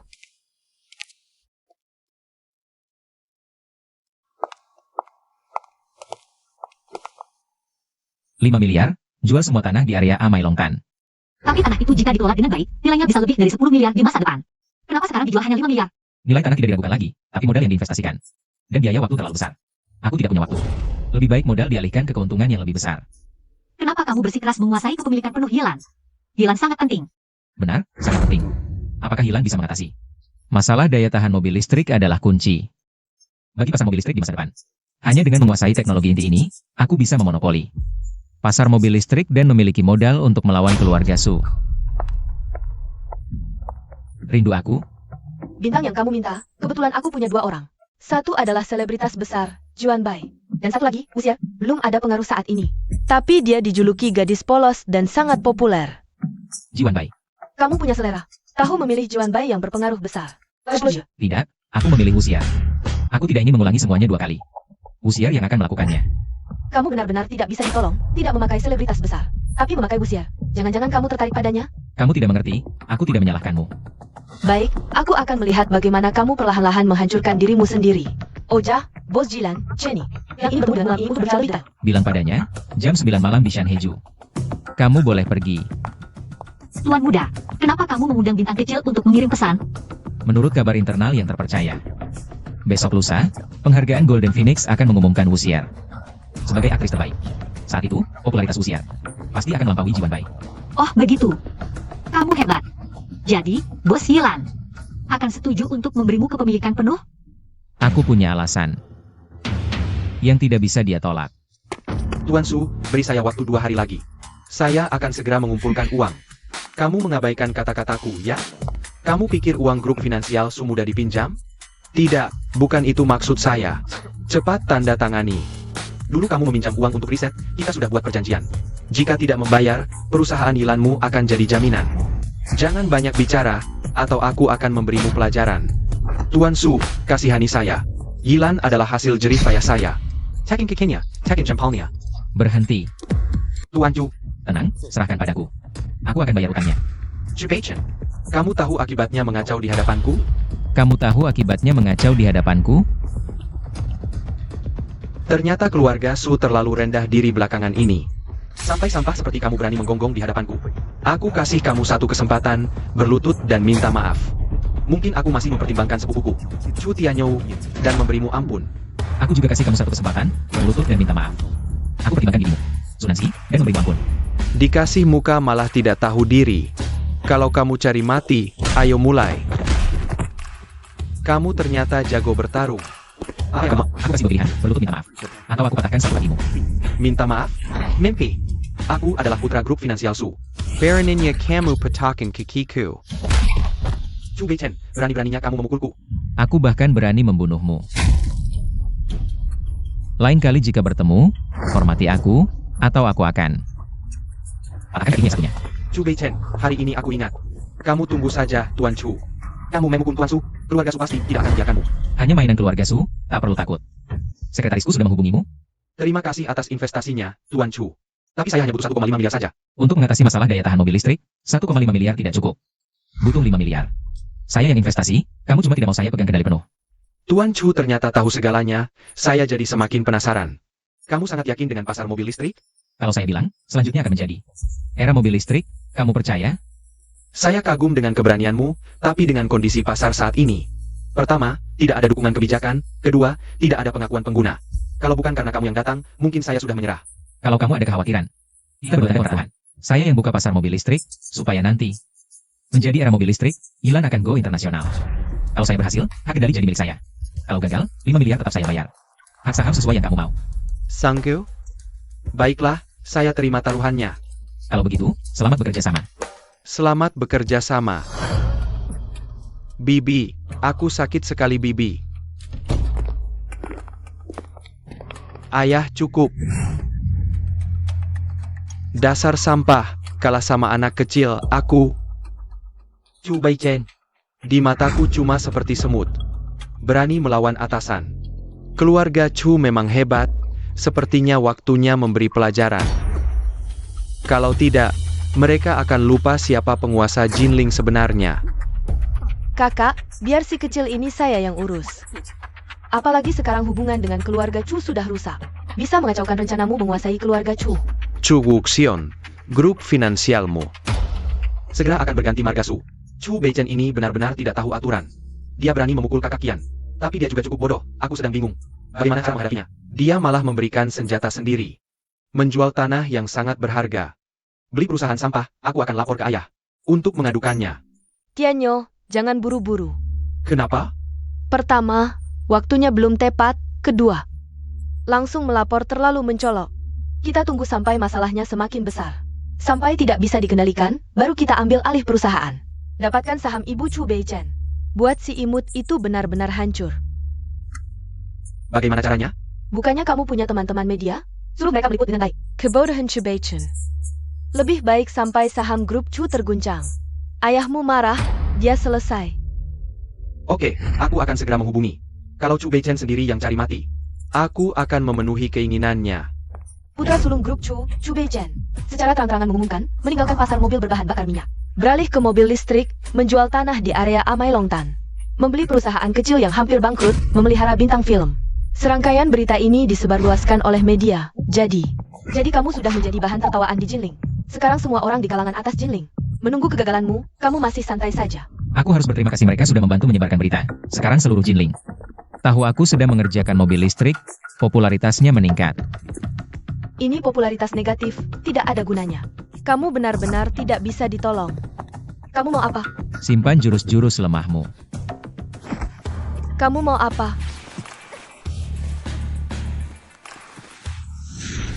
$5 miliar, jual semua tanah di area Amai Longtan. Tapi tanah itu jika dikelola dengan baik, nilainya bisa lebih dari 10 miliar di masa depan. Kenapa sekarang dijual hanya 5 miliar? Nilai tanah tidak diragukan lagi, tapi modal yang diinvestasikan. Dan biaya waktu terlalu besar. Aku tidak punya waktu. Lebih baik modal dialihkan ke keuntungan yang lebih besar. Kenapa kamu bersikeras menguasai kepemilikan penuh Yilan? Yilan sangat penting. Benar, sangat penting. Apakah Yilan bisa mengatasi masalah daya tahan mobil listrik adalah kunci bagi pasar mobil listrik di masa depan. Hanya dengan menguasai teknologi inti ini, aku bisa memonopoli pasar mobil listrik dan memiliki modal untuk melawan keluarga Su. Rindu aku? Bintang yang kamu minta, kebetulan aku punya 2 orang. Satu adalah selebritas besar, Juan Bai. Dan satu lagi, Wuxier, belum ada pengaruh saat ini. Tapi dia dijuluki gadis polos dan sangat populer. Juan Bai. Kamu punya selera. Tahu memilih Juan Bai yang berpengaruh besar. Setuju. Tidak, aku memilih Wuxier. Aku tidak ingin mengulangi semuanya 2 kali. Wuxier yang akan melakukannya. Kamu benar-benar tidak bisa ditolong, tidak memakai selebritas besar. Tapi memakai Wuxier. Jangan-jangan kamu tertarik padanya? Kamu tidak mengerti, aku tidak menyalahkanmu. Baik, aku akan melihat bagaimana kamu perlahan-lahan menghancurkan dirimu sendiri. Oja, Bos Jilan, Chenny. Yang ini bertemu dengan ini untuk berbicara kita. Bilang padanya, jam 9 malam di Shanheju. Kamu boleh pergi. Tuan muda, kenapa kamu mengundang bintang kecil untuk mengirim pesan? Menurut kabar internal yang terpercaya. Besok lusa, penghargaan Golden Phoenix akan mengumumkan Wuxier sebagai aktris terbaik. Saat itu, popularitas Wuxier pasti akan melampaui Juan Bai. Oh begitu. Kamu hebat. Jadi, Bos Yilan akan setuju untuk memberimu kepemilikan penuh? Aku punya alasan yang tidak bisa dia tolak. Tuan Su, beri saya waktu 2 hari lagi. Saya akan segera mengumpulkan uang. Kamu mengabaikan kata-kataku, ya? Kamu pikir uang grup finansial Su mudah dipinjam? Tidak, bukan itu maksud saya. Cepat tanda tangani. Dulu kamu meminjam uang untuk riset, kita sudah buat perjanjian. Jika tidak membayar, perusahaan Yilanmu akan jadi jaminan. Jangan banyak bicara, atau aku akan memberimu pelajaran. Tuan Su, kasihani saya. Yilan adalah hasil jerih payah saya. Cakin kekenya, cakin jempolnya. Berhenti. Tuan Ju, Tenang, serahkan padaku. Aku akan bayar utangnya. Cipation. Kamu tahu akibatnya mengacau di hadapanku? Kamu tahu akibatnya mengacau di hadapanku? Ternyata keluarga Su terlalu rendah diri belakangan ini. Sampai sampah seperti kamu berani menggonggong di hadapanku. Aku kasih kamu satu kesempatan, berlutut dan minta maaf. Mungkin aku masih mempertimbangkan sepupuku, Chu Tianyou, dan memberimu ampun. Aku juga kasih kamu satu kesempatan, berlutut dan minta maaf. Aku pertimbangkan dirimu, Sunansi, dan memberimu ampun. Dikasih muka malah tidak tahu diri. Kalau kamu cari mati, ayo mulai. Kamu ternyata jago bertarung. Aku kasih pilihan, berlutut minta maaf. Atau aku patahkan satu lagimu. Minta maaf? Mimpi. Aku adalah putra grup finansial Su. Beraninya kamu patakan kakiku. Chu Beichen, berani-beraninya kamu memukulku. Aku bahkan berani membunuhmu. Lain kali jika bertemu, hormati aku, atau aku akan patahkan kakinya satunya. Chu Beichen, hari ini aku ingat. Kamu tunggu saja, Tuan Chu. Kamu memukul Tuan Su, keluarga Su pasti tidak akan membiarkanmu. Hanya mainan keluarga Su, tak perlu takut. Sekretarisku sudah menghubungimu. Terima kasih atas investasinya, Tuan Chu. Tapi saya hanya butuh 1,5 miliar saja. Untuk mengatasi masalah daya tahan mobil listrik, 1,5 miliar tidak cukup. Butuh 5 miliar. Saya yang investasi, kamu cuma tidak mau saya pegang kendali penuh. Tuan Chu ternyata tahu segalanya, saya jadi semakin penasaran. Kamu sangat yakin dengan pasar mobil listrik? Kalau saya bilang, selanjutnya akan menjadi era mobil listrik, kamu percaya? Saya kagum dengan keberanianmu, tapi dengan kondisi pasar saat ini. Pertama, tidak ada dukungan kebijakan. Kedua, tidak ada pengakuan pengguna. Kalau bukan karena kamu yang datang, mungkin saya sudah menyerah. Kalau kamu ada kekhawatiran, kita berdua pertaruhan. Saya yang buka pasar mobil listrik, supaya nanti menjadi era mobil listrik, Yilan akan go internasional. Kalau saya berhasil, hak kendali jadi milik saya. Kalau gagal, 5 miliar tetap saya bayar. Hak saham sesuai yang kamu mau. Sanggu? Baiklah, saya terima taruhannya. Kalau begitu, selamat bekerja sama. Selamat bekerja sama. Bibi, aku sakit sekali Bibi. Ayah cukup. Dasar sampah, kalah sama anak kecil, aku. Chu Beichen. Di mataku cuma seperti semut. Berani melawan atasan. Keluarga Chu memang hebat, sepertinya waktunya memberi pelajaran. Kalau tidak, mereka akan lupa siapa penguasa Jinling sebenarnya. Kakak, biar si kecil ini saya yang urus. Apalagi sekarang hubungan dengan keluarga Chu sudah rusak. Bisa mengacaukan rencanamu menguasai keluarga Chu. Chu Wuxian, grup finansialmu. Segera akan berganti marga Su. Chu Beichen ini benar-benar tidak tahu aturan. Dia berani memukul kakak Kian. Tapi dia juga cukup bodoh, aku sedang bingung. Bagaimana cara menghadapinya? Dia malah memberikan senjata sendiri. Menjual tanah yang sangat berharga. Beli perusahaan sampah, aku akan lapor ke ayah. Untuk mengadukannya. Tianyo, jangan buru-buru. Kenapa? Pertama, waktunya belum tepat. Kedua, langsung melapor terlalu mencolok. Kita tunggu sampai masalahnya semakin besar. Sampai tidak bisa dikendalikan, baru kita ambil alih perusahaan. Dapatkan saham Ibu Chu Beichen. Buat si imut itu benar-benar hancur. Bagaimana caranya? Bukannya kamu punya teman-teman media? Suruh mereka meliput dengan baik. Kebodohan Chu Beichen. Lebih baik sampai saham grup Chu terguncang. Ayahmu marah, dia selesai. Oke, aku akan segera menghubungi. Kalau Chu Beichen sendiri yang cari mati, aku akan memenuhi keinginannya. Putra sulung grup Chu, Chu Beichen, secara terang-terangan mengumumkan, meninggalkan pasar mobil berbahan bakar minyak. Beralih ke mobil listrik, menjual tanah di area Amai Longtan. Membeli perusahaan kecil yang hampir bangkrut, memelihara bintang film. Serangkaian berita ini disebarluaskan oleh media. Jadi kamu sudah menjadi bahan tertawaan di Jinling. Sekarang semua orang di kalangan atas Jinling menunggu kegagalanmu, kamu masih santai saja. Aku harus berterima kasih mereka sudah membantu menyebarkan berita. Sekarang seluruh Jinling tahu aku sedang mengerjakan mobil listrik, popularitasnya meningkat. Ini popularitas negatif, tidak ada gunanya. Kamu benar-benar tidak bisa ditolong. Kamu mau apa? Simpan jurus-jurus lemahmu. Kamu mau apa?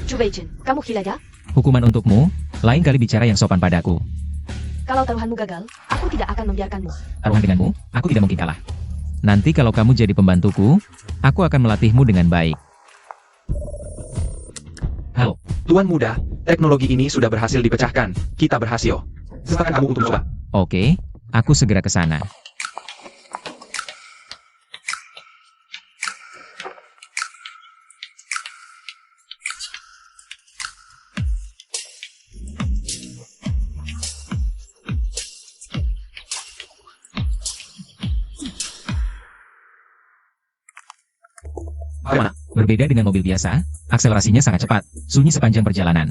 Chu Beichen, kamu gila ya? Hukuman untukmu, lain kali bicara yang sopan padaku. Kalau taruhanmu gagal, aku tidak akan membiarkanmu. Taruhan denganmu, aku tidak mungkin kalah. Nanti kalau kamu jadi pembantuku, aku akan melatihmu dengan baik. Halo. Tuan muda, teknologi ini sudah berhasil dipecahkan. Kita berhasil. Silakan kamu untuk mencoba. Oke, aku segera ke sana. Bagaimana? Berbeda dengan mobil biasa, akselerasinya sangat cepat, sunyi sepanjang perjalanan.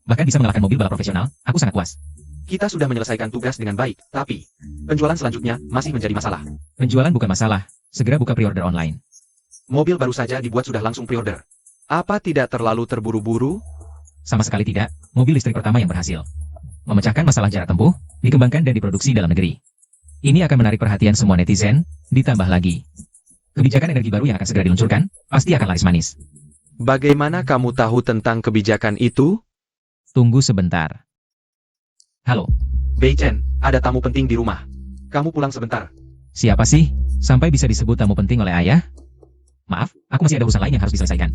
Bahkan bisa mengalahkan mobil balap profesional, aku sangat puas. Kita sudah menyelesaikan tugas dengan baik, tapi penjualan selanjutnya masih menjadi masalah. Penjualan bukan masalah, segera buka pre-order online. Mobil baru saja dibuat sudah langsung pre-order. Apa tidak terlalu terburu-buru? Sama sekali tidak, mobil listrik pertama yang berhasil. Memecahkan masalah jarak tempuh, dikembangkan dan diproduksi dalam negeri. Ini akan menarik perhatian semua netizen, ditambah lagi. Kebijakan energi baru yang akan segera diluncurkan, pasti akan laris manis. Bagaimana kamu tahu tentang kebijakan itu? Tunggu sebentar. Halo, Bei Chen, ada tamu penting di rumah. Kamu pulang sebentar. siapa sih? Sampai bisa disebut tamu penting oleh ayah? Maaf, aku masih ada urusan lain yang harus diselesaikan.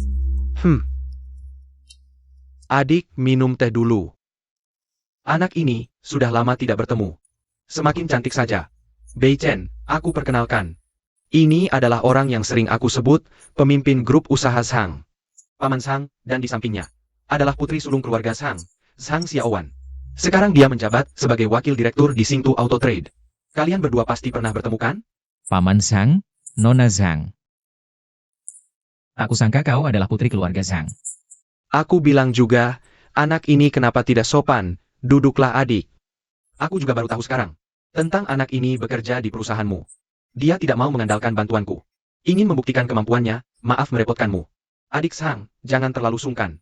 Adik, minum teh dulu. Anak ini sudah lama tidak bertemu. Semakin cantik saja. Bei Chen, aku perkenalkan. Ini adalah orang yang sering aku sebut pemimpin grup usaha Zhang. Paman Zhang, dan di sampingnya adalah putri sulung keluarga Zhang, Zhang Xiaowan. Sekarang dia menjabat sebagai wakil direktur di Xingtu Auto Trade. Kalian berdua pasti pernah bertemu kan? Paman Zhang, Nona Zhang. Aku sangka kau adalah putri keluarga Zhang. Aku bilang juga, anak ini kenapa tidak sopan, duduklah adik. Aku juga baru tahu sekarang, tentang anak ini bekerja di perusahaanmu. Dia tidak mau mengandalkan bantuanku. Ingin membuktikan kemampuannya, maaf merepotkanmu. Adik Zhang, jangan terlalu sungkan.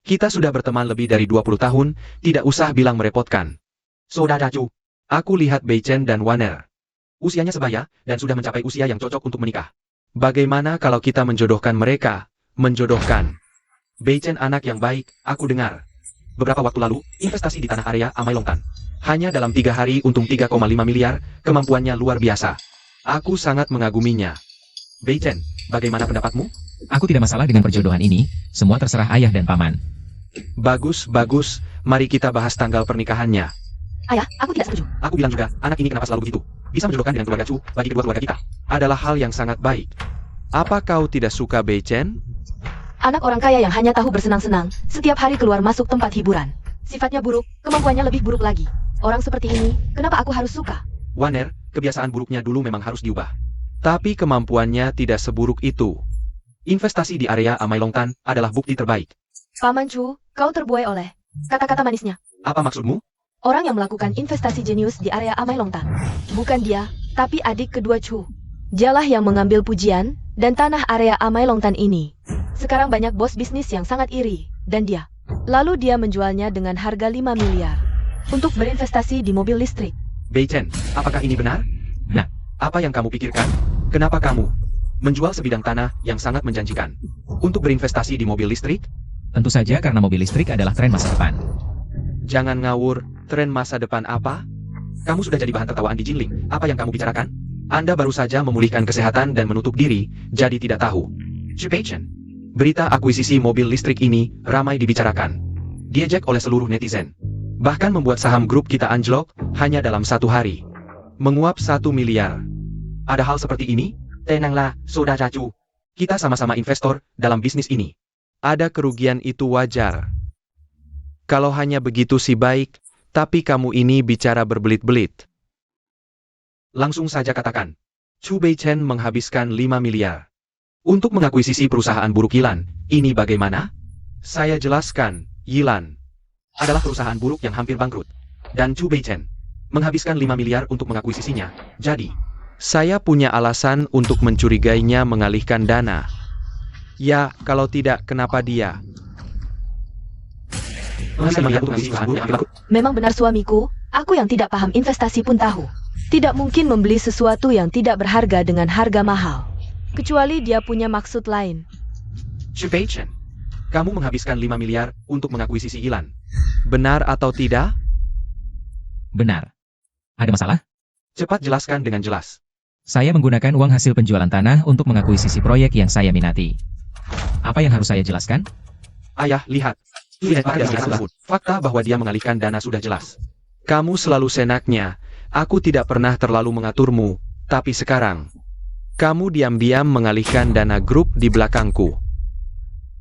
Kita sudah berteman lebih dari 20 tahun, tidak usah bilang merepotkan. Saudaraku, aku lihat Bei Chen dan Wanner. Usianya sebaya, dan sudah mencapai usia yang cocok untuk menikah. Bagaimana kalau kita menjodohkan mereka? Menjodohkan. Bei Chen anak yang baik, aku dengar. Beberapa waktu lalu, investasi di tanah area Amailongtan. Hanya dalam 3 hari untung 3,5 miliar, kemampuannya luar biasa. Aku sangat mengaguminya. Bei Chen, bagaimana pendapatmu? Aku tidak masalah dengan perjodohan ini, semua terserah ayah dan paman. Bagus, bagus, mari kita bahas tanggal pernikahannya. Ayah, aku tidak setuju. Aku bilang juga, anak ini kenapa selalu begitu? Bisa menjodohkan dengan keluarga Chu, bagi kedua keluarga kita. Adalah hal yang sangat baik. Apa kau tidak suka Bei Chen? Anak orang kaya yang hanya tahu bersenang-senang, setiap hari keluar masuk tempat hiburan. Sifatnya buruk, kemampuannya lebih buruk lagi. Orang seperti ini, kenapa aku harus suka? Wanner, kebiasaan buruknya dulu memang harus diubah. Tapi kemampuannya tidak seburuk itu. Investasi di area Amailongtan adalah bukti terbaik. Paman Chu, kau terbuai oleh kata-kata manisnya. Apa maksudmu? Orang yang melakukan investasi jenius di area Amailongtan. Bukan dia, tapi adik kedua Chu. Dialah yang mengambil pujian dan tanah area Amailongtan ini. Sekarang banyak bos bisnis yang sangat iri, dan dia. Lalu dia menjualnya dengan harga 5 miliar. Untuk berinvestasi di mobil listrik. Bei Chen, apakah ini benar? Nah, apa yang kamu pikirkan? Kenapa kamu menjual sebidang tanah yang sangat menjanjikan untuk berinvestasi di mobil listrik? tentu saja karena mobil listrik adalah tren masa depan. Jangan ngawur, tren masa depan apa? Kamu sudah jadi bahan tertawaan di Jinling, apa yang kamu bicarakan? Anda baru saja memulihkan kesehatan dan menutup diri, jadi tidak tahu. Bei Chen, berita akuisisi mobil listrik ini ramai dibicarakan. Diejek oleh seluruh netizen. Bahkan membuat saham grup kita anjlok hanya dalam 1 hari. Menguap 1 miliar. Ada hal seperti ini? Tenanglah, saudaraku. Kita sama-sama investor dalam bisnis ini. Ada kerugian itu wajar. Kalau hanya begitu sih baik, tapi kamu ini bicara berbelit-belit. Langsung saja katakan. Bei Chen menghabiskan 5 miliar. Untuk mengakuisisi perusahaan buruk Yilan, ini bagaimana? Saya jelaskan, Yilan adalah perusahaan buruk yang hampir bangkrut. Dan Bei Chen menghabiskan 5 miliar untuk mengakuisisinya. Jadi, saya punya alasan untuk mencurigainya mengalihkan dana. Ya, kalau tidak, kenapa dia? Memang benar suamiku, aku yang tidak paham investasi pun tahu. Tidak mungkin membeli sesuatu yang tidak berharga dengan harga mahal. Kecuali dia punya maksud lain. Bei Chen, kamu menghabiskan 5 miliar untuk mengakuisisi Yilan. Benar atau tidak? Benar. Ada masalah? Cepat jelaskan dengan jelas. Saya menggunakan uang hasil penjualan tanah untuk mengakuisisi proyek yang saya minati. Apa yang harus saya jelaskan? Ayah, lihat. Fakta bahwa dia mengalihkan dana sudah jelas. Kamu selalu senaknya. Aku tidak pernah terlalu mengaturmu. Tapi sekarang, kamu diam-diam mengalihkan dana grup di belakangku.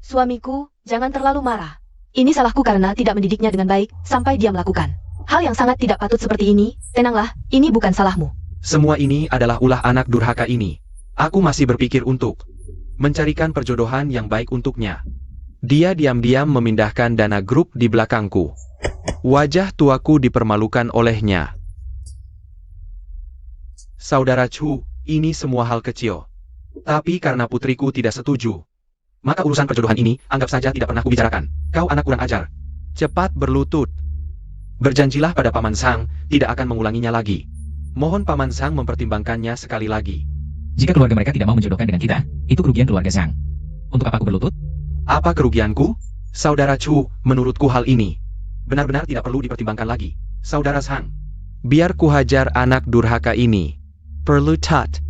Suamiku, jangan terlalu marah. Ini salahku karena tidak mendidiknya dengan baik, sampai dia melakukan hal yang sangat tidak patut seperti ini. Tenanglah, ini bukan salahmu. Semua ini adalah ulah anak durhaka ini. Aku masih berpikir untuk mencarikan perjodohan yang baik untuknya. Dia diam-diam memindahkan dana grup di belakangku. Wajah tuaku dipermalukan olehnya. Saudara Chu, ini semua hal kecil. Tapi karena putriku tidak setuju, maka urusan perjodohan ini, anggap saja tidak pernah kubicarakan. Kau anak kurang ajar. Cepat berlutut. Berjanjilah pada Paman Sang, tidak akan mengulanginya lagi. Mohon Paman Sang mempertimbangkannya sekali lagi. Jika keluarga mereka tidak mau menjodohkan dengan kita, itu kerugian keluarga Zhang. Untuk apa aku berlutut? Apa kerugianku? Saudara Chu, menurutku hal ini benar-benar tidak perlu dipertimbangkan lagi. Saudara Zhang, biar ku hajar anak durhaka ini. Perlutat.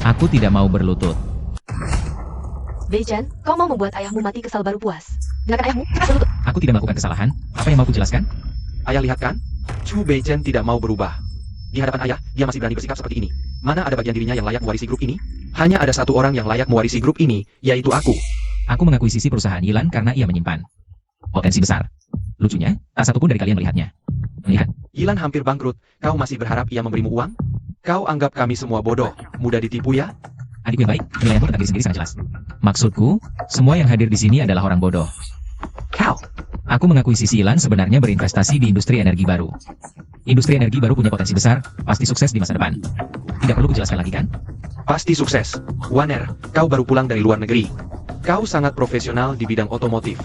Aku tidak mau berlutut. Beijan, kau mau membuat ayahmu mati kesal baru puas. Dengarkan ayahmu, berlutut. Aku tidak melakukan kesalahan. Apa yang mau ku jelaskan? Ayah lihat kan? Chu Beijen tidak mau berubah. Di hadapan ayah, dia masih berani bersikap seperti ini. Mana ada bagian dirinya yang layak mewarisi grup ini? Hanya ada satu orang yang layak mewarisi grup ini, yaitu aku. Aku mengakuisisi perusahaan Yilan karena ia menyimpan potensi besar. Lucunya, tak satu pun dari kalian melihatnya. Melihat? Yilan hampir bangkrut, kau masih berharap ia memberimu uang? Kau anggap kami semua bodoh, mudah ditipu ya? Adikku yang baik, penilaian pun tentang diri sendiri sangat jelas. Maksudku, semua yang hadir di sini adalah orang bodoh. Kau. Aku mengakuisisi Yilan sebenarnya berinvestasi di industri energi baru. Industri energi baru punya potensi besar, pasti sukses di masa depan. Tidak perlu kujelaskan lagi kan? Pasti sukses. Waner, kau baru pulang dari luar negeri. Kau sangat profesional di bidang otomotif.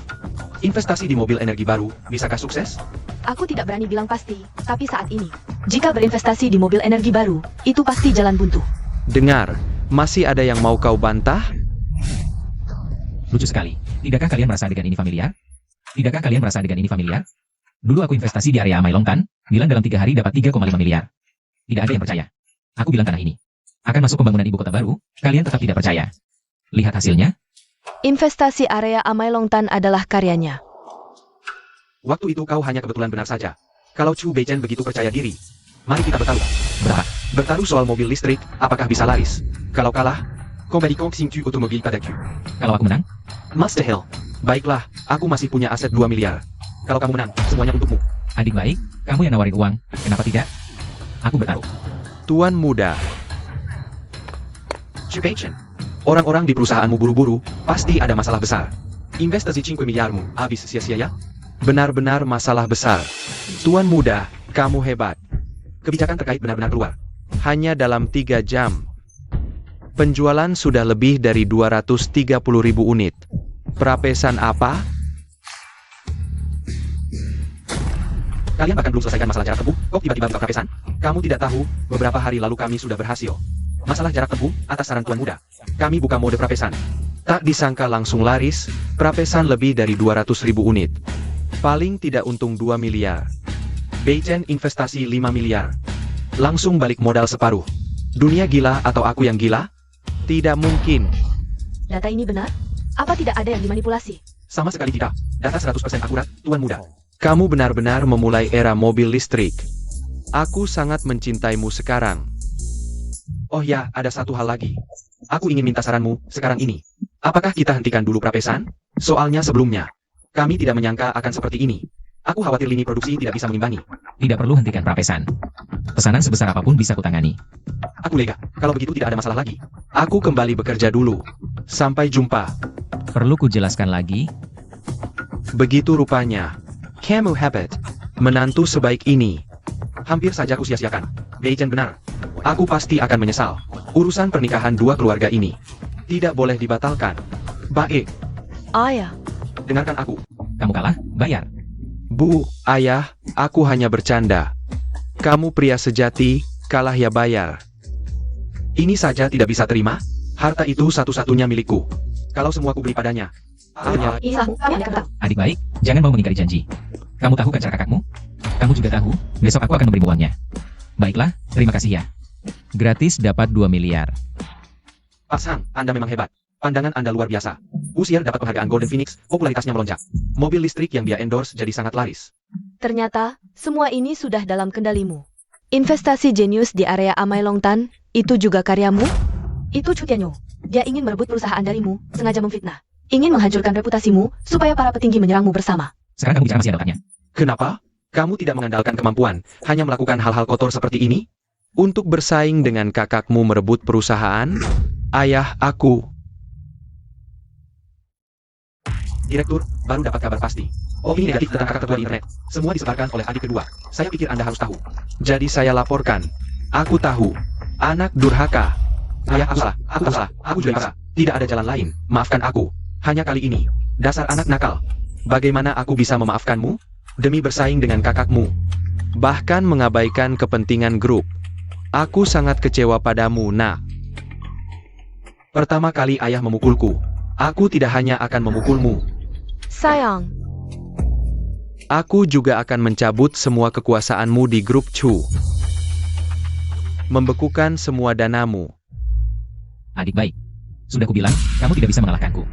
Investasi di mobil energi baru, bisakah sukses? Aku tidak berani bilang pasti, tapi saat ini, jika berinvestasi di mobil energi baru, itu pasti jalan buntu. Dengar, masih ada yang mau kau bantah? Lucu sekali. Tidakkah kalian merasa adegan ini familiar? Tidakkah kalian merasa adegan ini familiar? Dulu aku investasi di area Amai Longtan, bilang dalam 3 hari dapat 3,5 miliar. Tidak ada yang percaya. Aku bilang tanah ini akan masuk pembangunan ibu kota baru, kalian tetap tidak percaya. Lihat hasilnya. Investasi area Amai Longtan adalah karyanya. Waktu itu kau hanya kebetulan benar saja. Kalau Chu Beijen begitu percaya diri, mari kita bertaruh. Berapa? Bertaruh soal mobil listrik, apakah bisa laris? Kalau kalah, Combat Singtu Otomobil padaku. Kalau aku menang? Master Hill. Baiklah, aku masih punya aset 2 miliar. Kalau kamu menang, semuanya untukmu. Adik baik, kamu yang nawarin uang, kenapa tidak? Aku bertaruh. Tuan muda. Chu Beijen. Orang-orang di perusahaanmu buru-buru, pasti ada masalah besar. Investasi 5 miliarmu, habis sia-sia ya? Benar-benar masalah besar. Tuan muda, kamu hebat. Kebijakan terkait benar-benar keluar. Hanya dalam 3 jam. Penjualan sudah lebih dari 230.000 unit. Prapesan apa? Kalian bahkan belum selesaikan masalah jarak tempuh, kok tiba-tiba buka prapesan? Kamu tidak tahu, beberapa hari lalu kami sudah berhasil. Masalah jarak tempuh, atas saran Tuan Muda. Kami buka mode prapesan. Tak disangka langsung laris, prapesan lebih dari 200.000 unit. Paling tidak untung 2 miliar. Beijen investasi 5 miliar. Langsung balik modal separuh. Dunia gila atau aku yang gila? Tidak mungkin. Data ini benar? Apa tidak ada yang dimanipulasi? Sama sekali tidak. Data 100% akurat, Tuan Muda. Kamu benar-benar memulai era mobil listrik. Aku sangat mencintaimu sekarang. Oh ya, ada satu hal lagi. Aku ingin minta saranmu, sekarang ini. Apakah kita hentikan dulu prapesan? Soalnya sebelumnya, kami tidak menyangka akan seperti ini. Aku khawatir lini produksi tidak bisa mengimbangi. Tidak perlu hentikan prapesan. Pesanan sebesar apapun bisa kutangani. Aku lega, kalau begitu tidak ada masalah lagi. Aku kembali bekerja dulu. Sampai jumpa. Perlu kujelaskan lagi? Begitu rupanya. Kamu hebat. Menantu sebaik ini. Hampir saja kusia-siakan. Beijen benar. Aku pasti akan menyesal. Urusan pernikahan dua keluarga ini tidak boleh dibatalkan. Baik, Ayah, dengarkan aku. Kamu kalah, bayar. Bu, ayah, aku hanya bercanda. Kamu pria sejati, kalah ya bayar. Ini saja tidak bisa terima? Harta itu satu-satunya milikku. Kalau semua ku beli padanya, hanya ini salahmu, kami akan tahu. Adik baik, jangan mau mengingkari janji. Kamu tahu kan cara kakakmu? Kamu juga tahu, besok aku akan memberimu uangnya. Baiklah, terima kasih ya. Gratis dapat 2 miliar. Pak Sang, Anda memang hebat. Pandangan Anda luar biasa. Usier dapat penghargaan Golden Phoenix, popularitasnya melonjak. Mobil listrik yang dia endorse jadi sangat laris. Ternyata, semua ini sudah dalam kendalimu. Investasi jenius di area Amai Longtan, itu juga karyamu? Itu Chu Tianyu. Dia ingin merebut perusahaan darimu, sengaja memfitnah. Ingin menghancurkan reputasimu, supaya para petinggi menyerangmu bersama. Sekarang kamu bicara masih ada otaknya. Kenapa? Kamu tidak mengandalkan kemampuan, hanya melakukan hal-hal kotor seperti ini? Untuk bersaing dengan kakakmu merebut perusahaan? Ayah aku. Direktur, baru dapat kabar pasti. Oh, ini negatif tentang kakak ketua di internet. Semua disebarkan oleh adik kedua. Saya pikir Anda harus tahu. Jadi saya laporkan. Aku tahu. Anak durhaka. Ayah, aku salah, aku juga salah. Tidak ada jalan lain, maafkan aku. Hanya kali ini. Dasar anak nakal. Bagaimana aku bisa memaafkanmu? Demi bersaing dengan kakakmu. Bahkan mengabaikan kepentingan grup. Aku sangat kecewa padamu, nak. Pertama kali ayah memukulku. Aku tidak hanya akan memukulmu. Sayang, Aku juga akan mencabut semua kekuasaanmu di grup Chu. Membekukan semua danamu. Adik baik. Sudah kubilang, kamu tidak bisa mengalahkanku.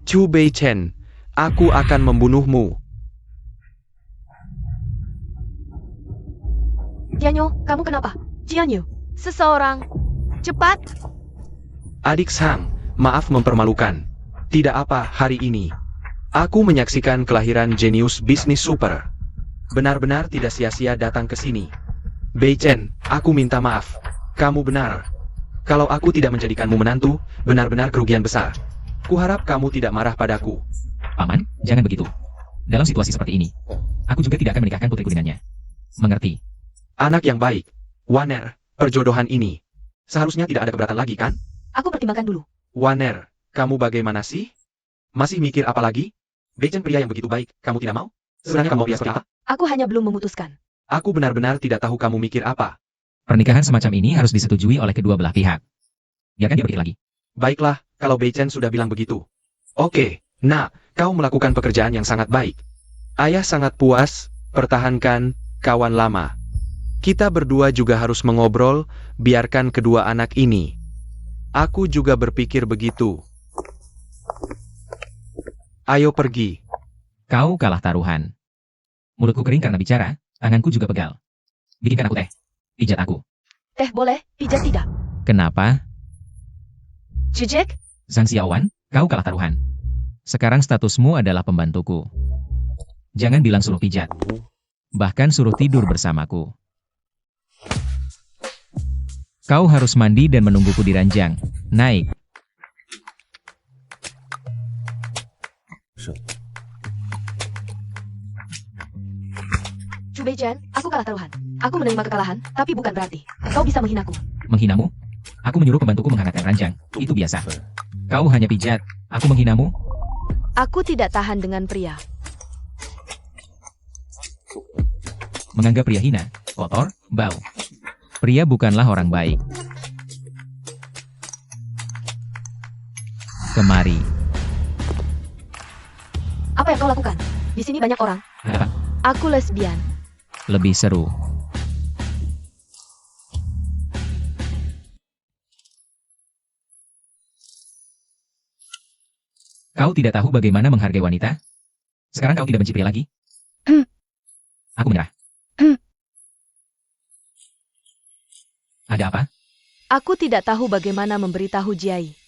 Chu Bei Chen, aku akan membunuhmu. Tianyo, kamu kenapa? Jianyu, seseorang. Cepat. Adik Sang, maaf mempermalukan. Tidak apa hari ini. Aku menyaksikan kelahiran jenius bisnis super. Benar-benar tidak sia-sia datang ke sini. Bei Chen, aku minta maaf. Kamu benar. Kalau aku tidak menjadikanmu menantu, benar-benar kerugian besar. Kuharap kamu tidak marah padaku. Paman, jangan begitu. Dalam situasi seperti ini, aku juga tidak akan menikahkan putriku dengannya. Mengerti? Anak yang baik. Waner, perjodohan ini. Seharusnya tidak ada keberatan lagi, kan? Aku pertimbangkan dulu. Waner, kamu bagaimana sih? Masih mikir apa lagi? Bei Chen pria yang begitu baik, kamu tidak mau? Sebenarnya kamu mau pria seperti apa? Aku hanya belum memutuskan. Aku benar-benar tidak tahu kamu mikir apa. Pernikahan semacam ini harus disetujui oleh kedua belah pihak. Biarkan dia berpikir lagi. Baiklah, kalau Bei Chen sudah bilang begitu. Oke, nak, kau melakukan pekerjaan yang sangat baik. Ayah sangat puas, pertahankan, kawan lama. Kita berdua juga harus mengobrol, biarkan kedua anak ini. Aku juga berpikir begitu. Ayo pergi. Kau kalah taruhan. Mulutku kering karena bicara, tanganku juga pegal. Bikinkan aku teh. Pijat aku. Teh boleh, pijat tidak. Kenapa? Jejek? Zhang Xiaowan, kau kalah taruhan. Sekarang statusmu adalah pembantuku. Jangan bilang suruh pijat. Bahkan suruh tidur bersamaku. Kau harus mandi dan menungguku di ranjang. Naik. Chu Beichen, aku kalah taruhan. Aku menerima kekalahan, tapi bukan berarti kau bisa menghinaku. Menghinamu? Aku menyuruh pembantuku menghangatkan ranjang. Itu biasa. Kau hanya pijat. Aku menghinamu? Aku tidak tahan dengan pria. Menganggap pria hina, kotor, bau. Pria bukanlah orang baik. Kemari. Apa yang kau lakukan? Di sini banyak orang. Apa? Aku lesbian. Lebih seru. Kau tidak tahu bagaimana menghargai wanita? Sekarang kau tidak benci pria lagi? Aku menyerah. Ada apa? Aku tidak tahu bagaimana memberitahu Jiai.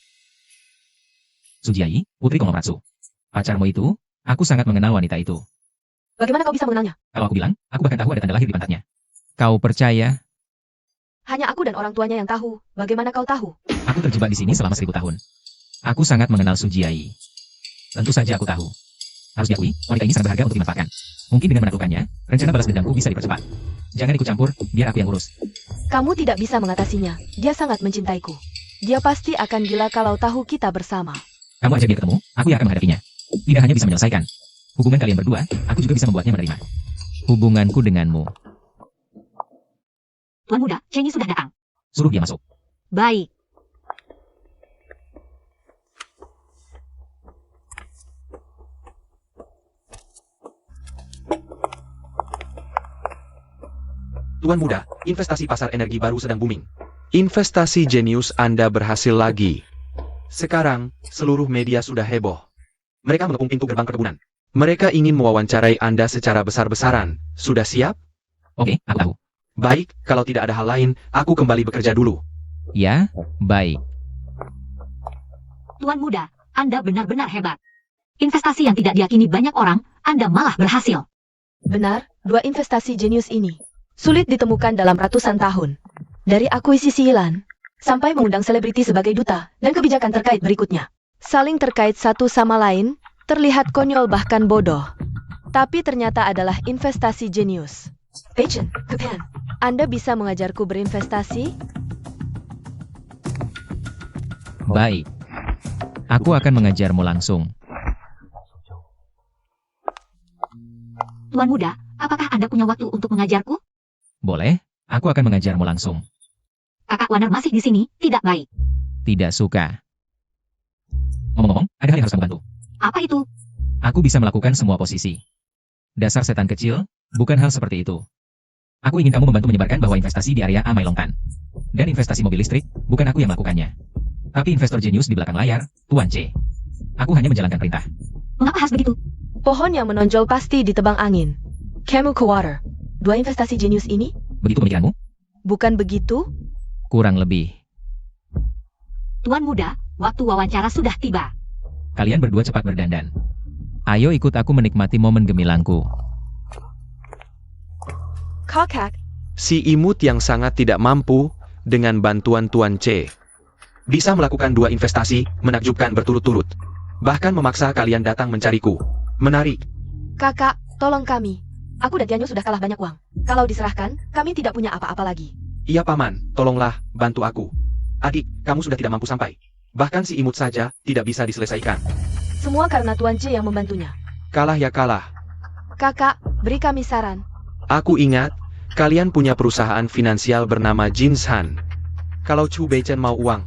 Sujiai, putri Komoratsu. Pacarmu itu, aku sangat mengenal wanita itu. Bagaimana kau bisa mengenalnya? Kalau aku bilang, aku bahkan tahu ada tanda lahir di pantatnya. Kau percaya? Hanya aku dan orang tuanya yang tahu. Bagaimana kau tahu? Aku terjebak di sini selama 1000 tahun. Aku sangat mengenal Sujiai. Tentu saja aku tahu. Harus diakui, wanita ini sangat berharga untuk dimanfaatkan. Mungkin dengan menaklukkannya, rencana balas dendamku bisa dipercepat. Jangan ikut campur, biar aku yang urus. Kamu tidak bisa mengatasinya. Dia sangat mencintaiku. Dia pasti akan gila kalau tahu kita bersama. Kamu ajak dia ketemu, aku yang akan menghadapinya. Tidak hanya bisa menyelesaikan hubungan kalian berdua, aku juga bisa membuatnya menerima hubunganku denganmu. Tuan muda, Chenyi sudah datang. Suruh dia masuk. Baik. Tuan muda, investasi pasar energi baru sedang booming. Investasi jenius Anda berhasil lagi. Sekarang, seluruh media sudah heboh. Mereka mengepung pintu gerbang perkebunan. Mereka ingin mewawancarai Anda secara besar-besaran. Sudah siap? Oke, aku tahu. Baik, kalau tidak ada hal lain, aku kembali bekerja dulu. Ya, baik. Tuan muda, Anda benar-benar hebat. Investasi yang tidak diyakini banyak orang, Anda malah berhasil. Benar, dua investasi jenius ini sulit ditemukan dalam ratusan tahun. Dari akuisisi Yilan, sampai mengundang selebriti sebagai duta, dan kebijakan terkait berikutnya. Saling terkait satu sama lain, terlihat konyol bahkan bodoh. Tapi ternyata adalah investasi jenius. Beichen, Kepian, Anda bisa mengajarku berinvestasi? Baik. Aku akan mengajarmu langsung. Tuan muda, apakah Anda punya waktu untuk mengajarku? Boleh, aku akan mengajarmu langsung. Kakak Warner masih di sini, tidak baik. Tidak suka. Ngomong-ngomong, ada hal yang harus kamu bantu. Apa itu? Aku bisa melakukan semua posisi. Dasar setan kecil, bukan hal seperti itu. Aku ingin kamu membantu menyebarkan bahwa investasi di area Amailongtan. Dan investasi mobil listrik, bukan aku yang melakukannya. Tapi investor jenius di belakang layar, Tuan C. Aku hanya menjalankan perintah. Mengapa harus begitu? Pohon yang menonjol pasti ditebang angin. Camel Water. Dua investasi jenius ini? Begitu pemikiranmu? Bukan begitu? Kurang lebih. Tuan muda, waktu wawancara sudah tiba. Kalian berdua cepat berdandan. Ayo ikut aku menikmati momen gemilangku. Kakak, Si imut yang sangat tidak mampu, dengan bantuan Tuan C, bisa melakukan dua investasi menakjubkan berturut-turut. Bahkan memaksa kalian datang mencariku. Menarik. kakak, tolong kami. Aku dan Tianyo sudah kalah banyak uang. Kalau diserahkan, kami tidak punya apa-apa lagi. Iya paman, tolonglah, bantu aku. Adik, kamu sudah tidak mampu sampai. Bahkan si imut saja tidak bisa diselesaikan. Semua karena Tuan C yang membantunya. Kalah ya kalah. Kakak, beri kami saran. Aku ingat, kalian punya perusahaan finansial bernama Jinshan. Kalau Chu Beichen mau uang,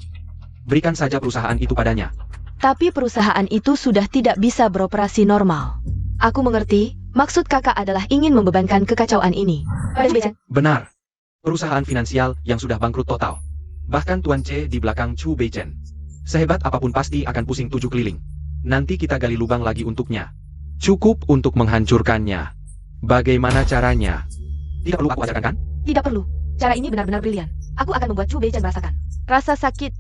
berikan saja perusahaan itu padanya. Tapi perusahaan itu sudah tidak bisa beroperasi normal. Aku mengerti, maksud kakak adalah ingin membebankan kekacauan ini. Pada Bejan, Benar. Perusahaan finansial yang sudah bangkrut total. Bahkan Tuan C di belakang Chu Beichen. Sehebat apapun pasti akan pusing 7 keliling. Nanti kita gali lubang lagi untuknya. Cukup untuk menghancurkannya. Bagaimana caranya? Tidak perlu aku ajarkan kan? tidak perlu. Cara ini benar-benar brilian. Aku akan membuat Chu Beichen merasakan rasa sakit.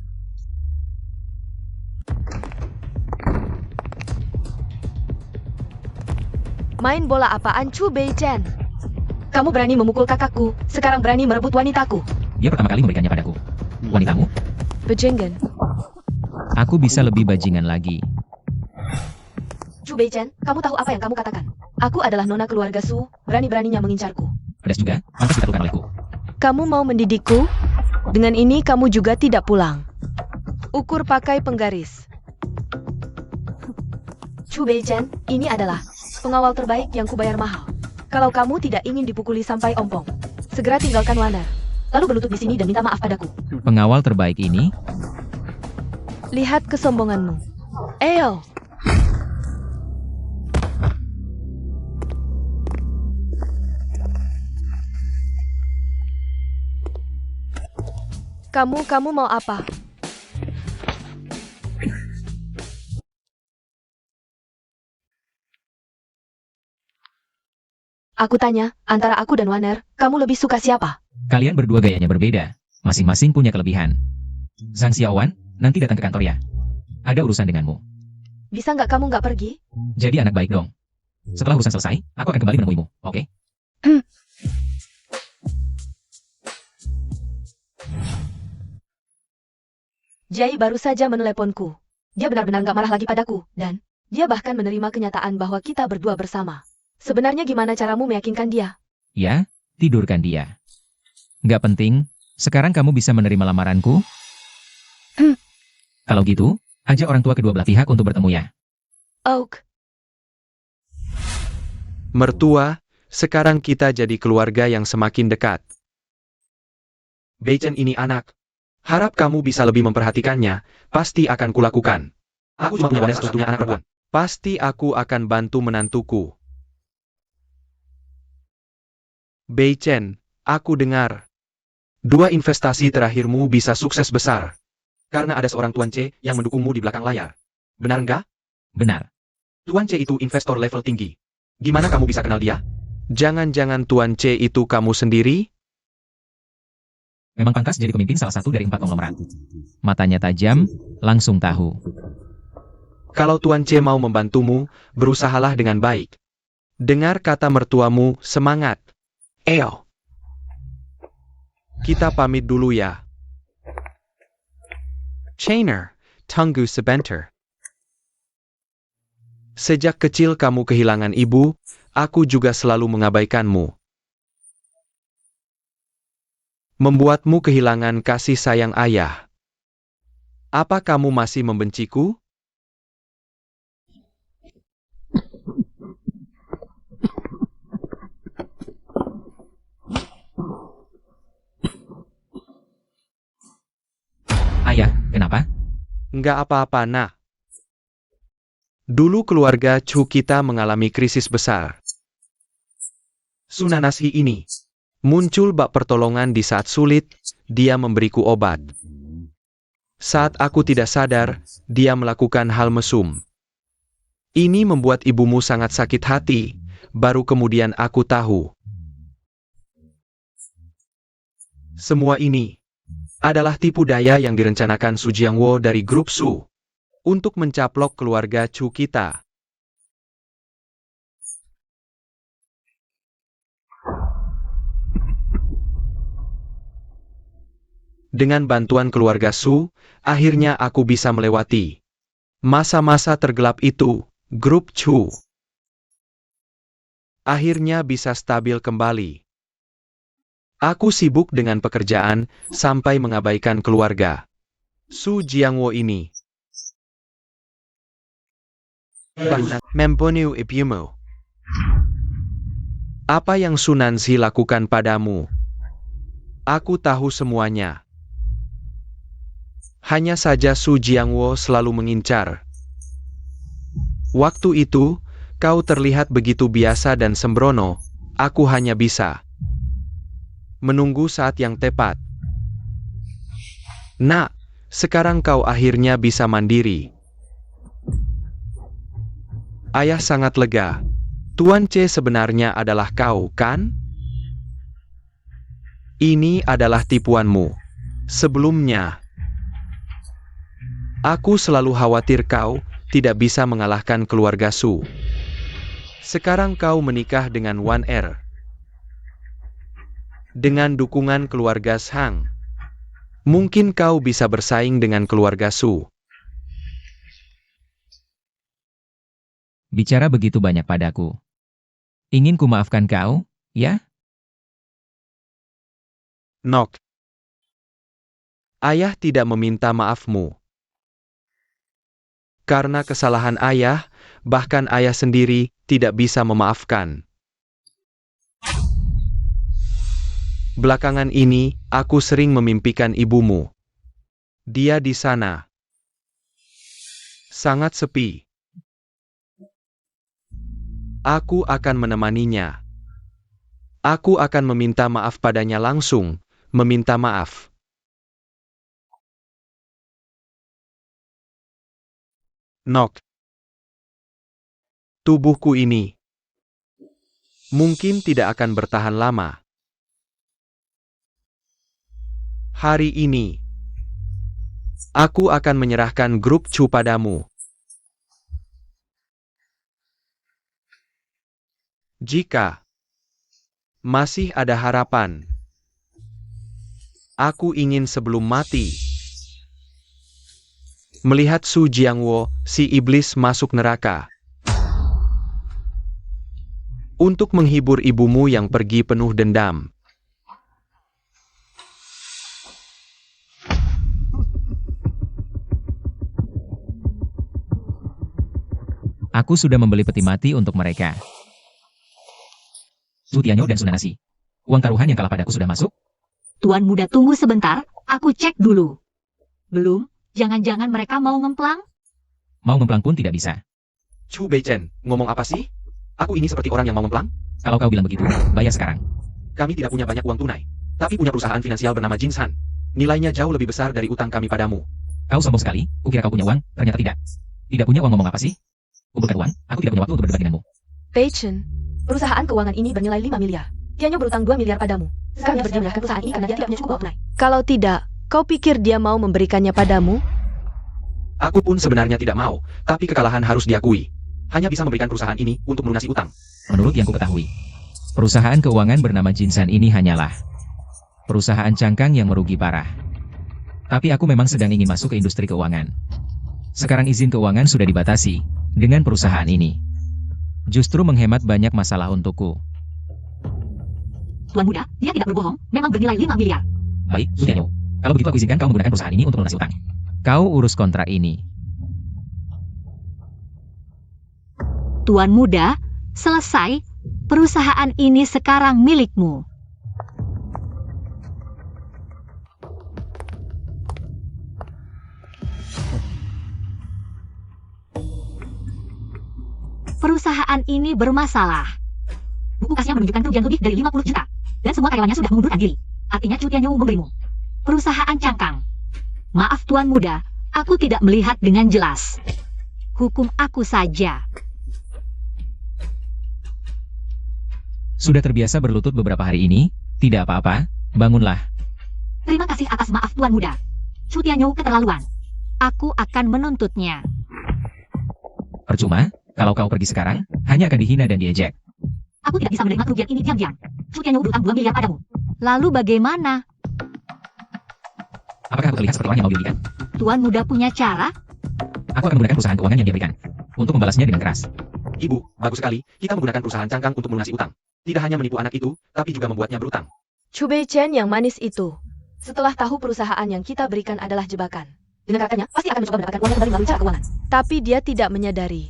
Main bola apaan, Chu Beichen? Kamu berani memukul kakakku, sekarang berani merebut wanitaku. Dia pertama kali memberikannya padaku. Wanitamu? Bejenggen. Aku bisa lebih bajingan lagi. Chu Beichen, kamu tahu apa yang kamu katakan? Aku adalah nona keluarga Su, berani-beraninya mengincarku. Pedas juga, pantas ditaklukkan olehku. Kamu mau mendidikku? Dengan ini kamu juga tidak pulang. Ukur pakai penggaris. Chu Beichen, ini adalah pengawal terbaik yang kubayar mahal. Kalau kamu tidak ingin dipukuli sampai ompong, segera tinggalkan Waner. Lalu berlutut di sini dan minta maaf padaku. Pengawal terbaik ini? Lihat kesombonganmu. Eyo. Kamu mau apa? Aku tanya, antara aku dan Waner, kamu lebih suka siapa? Kalian berdua gayanya berbeda. Masing-masing punya kelebihan. Zhang Xiaowan, nanti datang ke kantor ya. Ada urusan denganmu. Bisa nggak kamu nggak pergi? Jadi anak baik dong. Setelah urusan selesai, aku akan kembali menemuimu, oke? Jai baru saja meneleponku. Dia benar-benar nggak marah lagi padaku, dan dia bahkan menerima kenyataan bahwa kita berdua bersama. Sebenarnya gimana caramu meyakinkan dia? Ya, tidurkan dia. Nggak penting, sekarang kamu bisa menerima lamaranku? Kalau gitu, ajak orang tua kedua belah pihak untuk bertemu ya. Oak. Mertua, sekarang kita jadi keluarga yang semakin dekat. Beichen ini anak. Harap kamu bisa lebih memperhatikannya, pasti akan kulakukan. Aku cuma punya Waner satu-satunya anak perempuan. Pasti aku akan bantu menantuku. Beichen, aku dengar. 2 investasi terakhirmu bisa sukses besar. Karena ada seorang Tuan C yang mendukungmu di belakang layar. Benar nggak? Benar. Tuan C itu investor level tinggi. Gimana kamu bisa kenal dia? Jangan-jangan Tuan C itu kamu sendiri? Memang pantas jadi pemimpin salah satu dari 4 konglomerat. Matanya tajam, langsung tahu. Kalau Tuan C mau membantumu, berusahalah dengan baik. Dengar kata mertuamu, semangat. Eyo. Kita pamit dulu ya. Chainer, tunggu sebentar. Sejak kecil kamu kehilangan ibu, aku juga selalu mengabaikanmu. Membuatmu kehilangan kasih sayang ayah. Apa kamu masih membenciku? Ayah, kenapa? Nggak apa-apa, Nak. Dulu keluarga Chu kita mengalami krisis besar. Sunanasi ini muncul bak pertolongan di saat sulit, dia memberiku obat. Saat aku tidak sadar, dia melakukan hal mesum. Ini membuat ibumu sangat sakit hati, baru kemudian aku tahu. Semua ini adalah tipu daya yang direncanakan Su Jiangwo dari grup Su untuk mencaplok keluarga Chu kita. Dengan bantuan keluarga Su, akhirnya aku bisa melewati masa-masa tergelap itu. Grup Chu akhirnya bisa stabil kembali. Aku sibuk dengan pekerjaan sampai mengabaikan keluarga Su Jiangwo ini. Membunuh ibumu. Apa yang Su Nancy lakukan padamu? Aku tahu semuanya. Hanya saja Su Jiangwo selalu mengincar. Waktu itu, kau terlihat begitu biasa dan sembrono, aku hanya bisa menunggu saat yang tepat. Nak, sekarang kau akhirnya bisa mandiri. Ayah sangat lega. Tuan C sebenarnya adalah kau, kan? Ini adalah tipuanmu. Sebelumnya, aku selalu khawatir kau tidak bisa mengalahkan keluarga Su. Sekarang kau menikah dengan Wan Er. Dengan dukungan keluarga Shang, mungkin kau bisa bersaing dengan keluarga Su. Bicara begitu banyak padaku. Ingin ku maafkan kau, ya? Nok. Ayah tidak meminta maafmu. Karena kesalahan ayah, bahkan ayah sendiri tidak bisa memaafkan. Belakangan ini, aku sering memimpikan ibumu. Dia di sana. Sangat sepi. Aku akan menemaninya. Aku akan meminta maaf padanya langsung, meminta maaf. Nok. Tubuhku ini mungkin tidak akan bertahan lama. Hari ini, aku akan menyerahkan grup Chu padamu. Jika masih ada harapan, aku ingin sebelum mati melihat Su Jiangwo, si iblis masuk neraka. Untuk menghibur ibumu yang pergi penuh dendam. Aku sudah membeli peti mati untuk mereka. Su Tianyo dan Su Nancy. Uang taruhan yang kalah padaku sudah masuk? Tuan muda tunggu sebentar, aku cek dulu. Belum? Jangan-jangan mereka mau ngemplang? Mau ngemplang pun tidak bisa. Chu Beichen, ngomong apa sih? Aku ini seperti orang yang mau ngemplang? Kalau kau bilang begitu, bayar sekarang. Kami tidak punya banyak uang tunai, tapi punya perusahaan finansial bernama Jinsan. Nilainya jauh lebih besar dari utang kami padamu. Kau sombong sekali, kukira kau punya uang, ternyata tidak. Tidak punya uang ngomong apa sih? Kumpulkan uang, aku tidak punya waktu untuk berdebat denganmu. Beichen, perusahaan keuangan ini bernilai 5 miliar. Tianyo berutang 2 miliar padamu. Sekarang dia pergi menyerahkan perusahaan ini karena dia tidak punya cukup uang tunai. Kalau tidak, kau pikir dia mau memberikannya padamu? Aku pun sebenarnya tidak mau, tapi kekalahan harus diakui. Hanya bisa memberikan perusahaan ini untuk melunasi utang. Menurut yang kuketahui, perusahaan keuangan bernama Jinsan ini hanyalah perusahaan cangkang yang merugi parah. Tapi aku memang sedang ingin masuk ke industri keuangan. Sekarang izin keuangan sudah dibatasi dengan perusahaan ini. Justru menghemat banyak masalah untukku. Tuan muda, dia tidak berbohong, memang bernilai 5 miliar. Baik, Su Tianyo. Kalau begitu aku izinkan kau menggunakan perusahaan ini untuk melunasi utang. Kau urus kontrak ini. Tuan muda, selesai. Perusahaan ini sekarang milikmu. Perusahaan ini bermasalah. Buku kasnya menunjukkan kerugian lebih dari 50 juta. Dan semua karyawannya sudah mengundurkan diri. Artinya Chu Tianyu memberimu perusahaan cangkang. Maaf Tuan Muda, aku tidak melihat dengan jelas. Hukum aku saja. Sudah terbiasa berlutut beberapa hari ini? Tidak apa-apa, bangunlah. Terima kasih atas maaf Tuan Muda. Chu Tianyu keterlaluan. Aku akan menuntutnya. Percuma, kalau kau pergi sekarang, hanya akan dihina dan diejek. Aku tidak bisa menerima kerugian ini diam-diam. Chu Tianyu berutang 2 miliar padamu. Lalu bagaimana? Apakah aku terlihat seperti orang yang mau diberikan? Tuan Muda punya cara? Aku akan menggunakan perusahaan keuangan yang dia berikan untuk membalasnya dengan keras. Ibu, bagus sekali. Kita menggunakan perusahaan cangkang untuk melunasi utang. Tidak hanya menipu anak itu, tapi juga membuatnya berutang. Chu Bei-chen yang manis itu. Setelah tahu perusahaan yang kita berikan adalah jebakan. Dengan karakternya, pasti akan mencoba mendapatkan uang yang kembali melalui cara keuangan. Tapi dia tidak menyadari.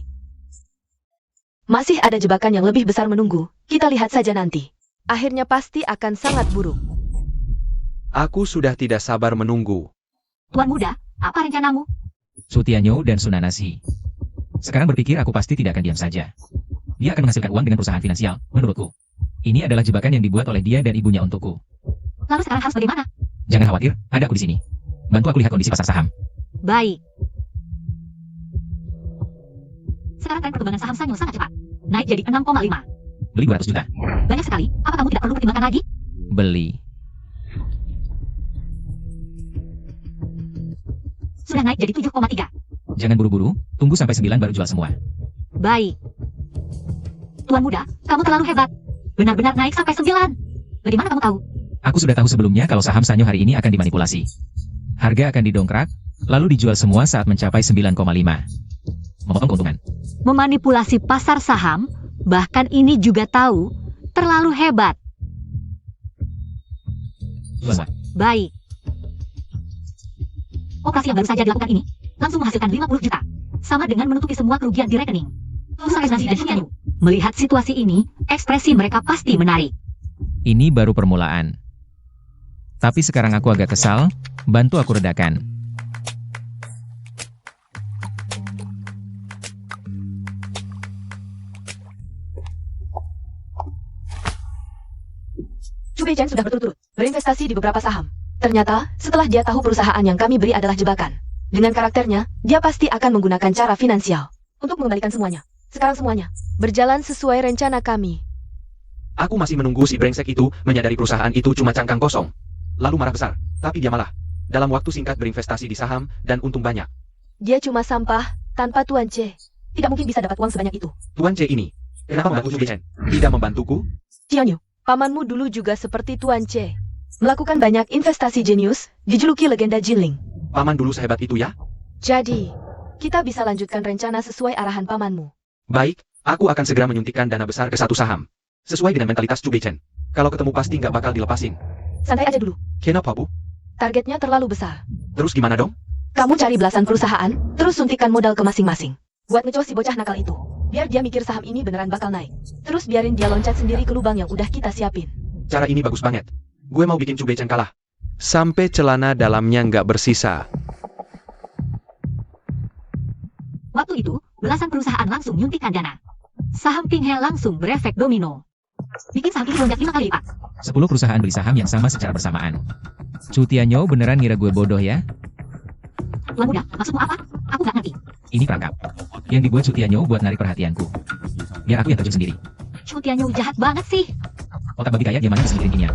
Masih ada jebakan yang lebih besar menunggu. Kita lihat saja nanti. Akhirnya pasti akan sangat buruk. Aku sudah tidak sabar menunggu. Tuan Muda, apa rencanamu? Chu Tianyu dan Sunanasi. Sekarang berpikir aku pasti tidak akan diam saja. Dia akan menghasilkan uang dengan perusahaan finansial, menurutku. Ini adalah jebakan yang dibuat oleh dia dan ibunya untukku. Lalu sekarang harus bagaimana? Jangan khawatir, ada aku di sini. Bantu aku lihat kondisi pasar saham. Baik. Sekarang tren perkembangan saham Sanyo sangat cepat. Naik jadi 6,5. Beli 200 juta. Banyak sekali. Apa kamu tidak perlu pertimbangkan lagi? Beli. Sudah naik jadi 7,3. Jangan buru-buru, tunggu sampai 9 baru jual semua. Baik. Tuan Muda, kamu terlalu hebat. Benar-benar naik sampai 9. Bagaimana kamu tahu? Aku sudah tahu sebelumnya kalau saham Sanyo hari ini akan dimanipulasi. Harga akan didongkrak, lalu dijual semua saat mencapai 9,5. Memotong keuntungan. Memanipulasi pasar saham, bahkan ini juga tahu, terlalu hebat. Jual semua. Baik. Operasi yang baru saja dilakukan ini, langsung menghasilkan 50 juta. Sama dengan menutupi semua kerugian di rekening. Sunanasi dan Chu Tianyu. Melihat situasi ini, ekspresi mereka pasti menarik. Ini baru permulaan. Tapi sekarang aku agak kesal, bantu aku redakan. Chu Bei-chen sudah berturut-turut berinvestasi di beberapa saham. Ternyata, setelah dia tahu perusahaan yang kami beri adalah jebakan. Dengan karakternya, dia pasti akan menggunakan cara finansial untuk mengembalikan semuanya. Sekarang semuanya berjalan sesuai rencana kami. Aku masih menunggu si brengsek itu menyadari perusahaan itu cuma cangkang kosong. Lalu marah besar, tapi dia malah dalam waktu singkat berinvestasi di saham dan untung banyak. Dia cuma sampah tanpa Tuan C. Tidak mungkin bisa dapat uang sebanyak itu. Tuan C ini, kenapa membantu Chu Bei-chen? Tidak membantuku? Tianyu, pamanmu dulu juga seperti Tuan C. Melakukan banyak investasi jenius, dijuluki legenda Jinling. Paman dulu sehebat itu ya? Jadi, kita bisa lanjutkan rencana sesuai arahan pamanmu. Baik, aku akan segera menyuntikkan dana besar ke satu saham. Sesuai dengan mentalitas Chu Bei-chen. Kalau ketemu pasti nggak bakal dilepasin. Santai aja dulu. Kenapa, Bu? Targetnya terlalu besar. Terus gimana dong? Kamu cari belasan perusahaan, terus suntikkan modal ke masing-masing. Buat ngecos si bocah nakal itu. Biar dia mikir saham ini beneran bakal naik. Terus biarin dia loncat sendiri ke lubang yang udah kita siapin. Cara ini bagus banget. Gue mau bikin Chu Bei-chen kalah. Sampai celana dalamnya nggak bersisa. Waktu itu, belasan perusahaan langsung nyuntikkan dana. Saham Ping He langsung berefek domino. Bikin saham ini melonjak 5 kali lipat. 10 perusahaan beli saham yang sama secara bersamaan. Chu Tianyu beneran ngira gue bodoh ya? Tuan Muda, maksudmu apa? Aku nggak ngerti. Ini perangkap. Yang dibuat Chu Tianyu buat narik perhatianku. Biar aku yang terjun sendiri. Chu Tianyu jahat banget sih. Otak babi kayak gimana bisa mikirin ginian?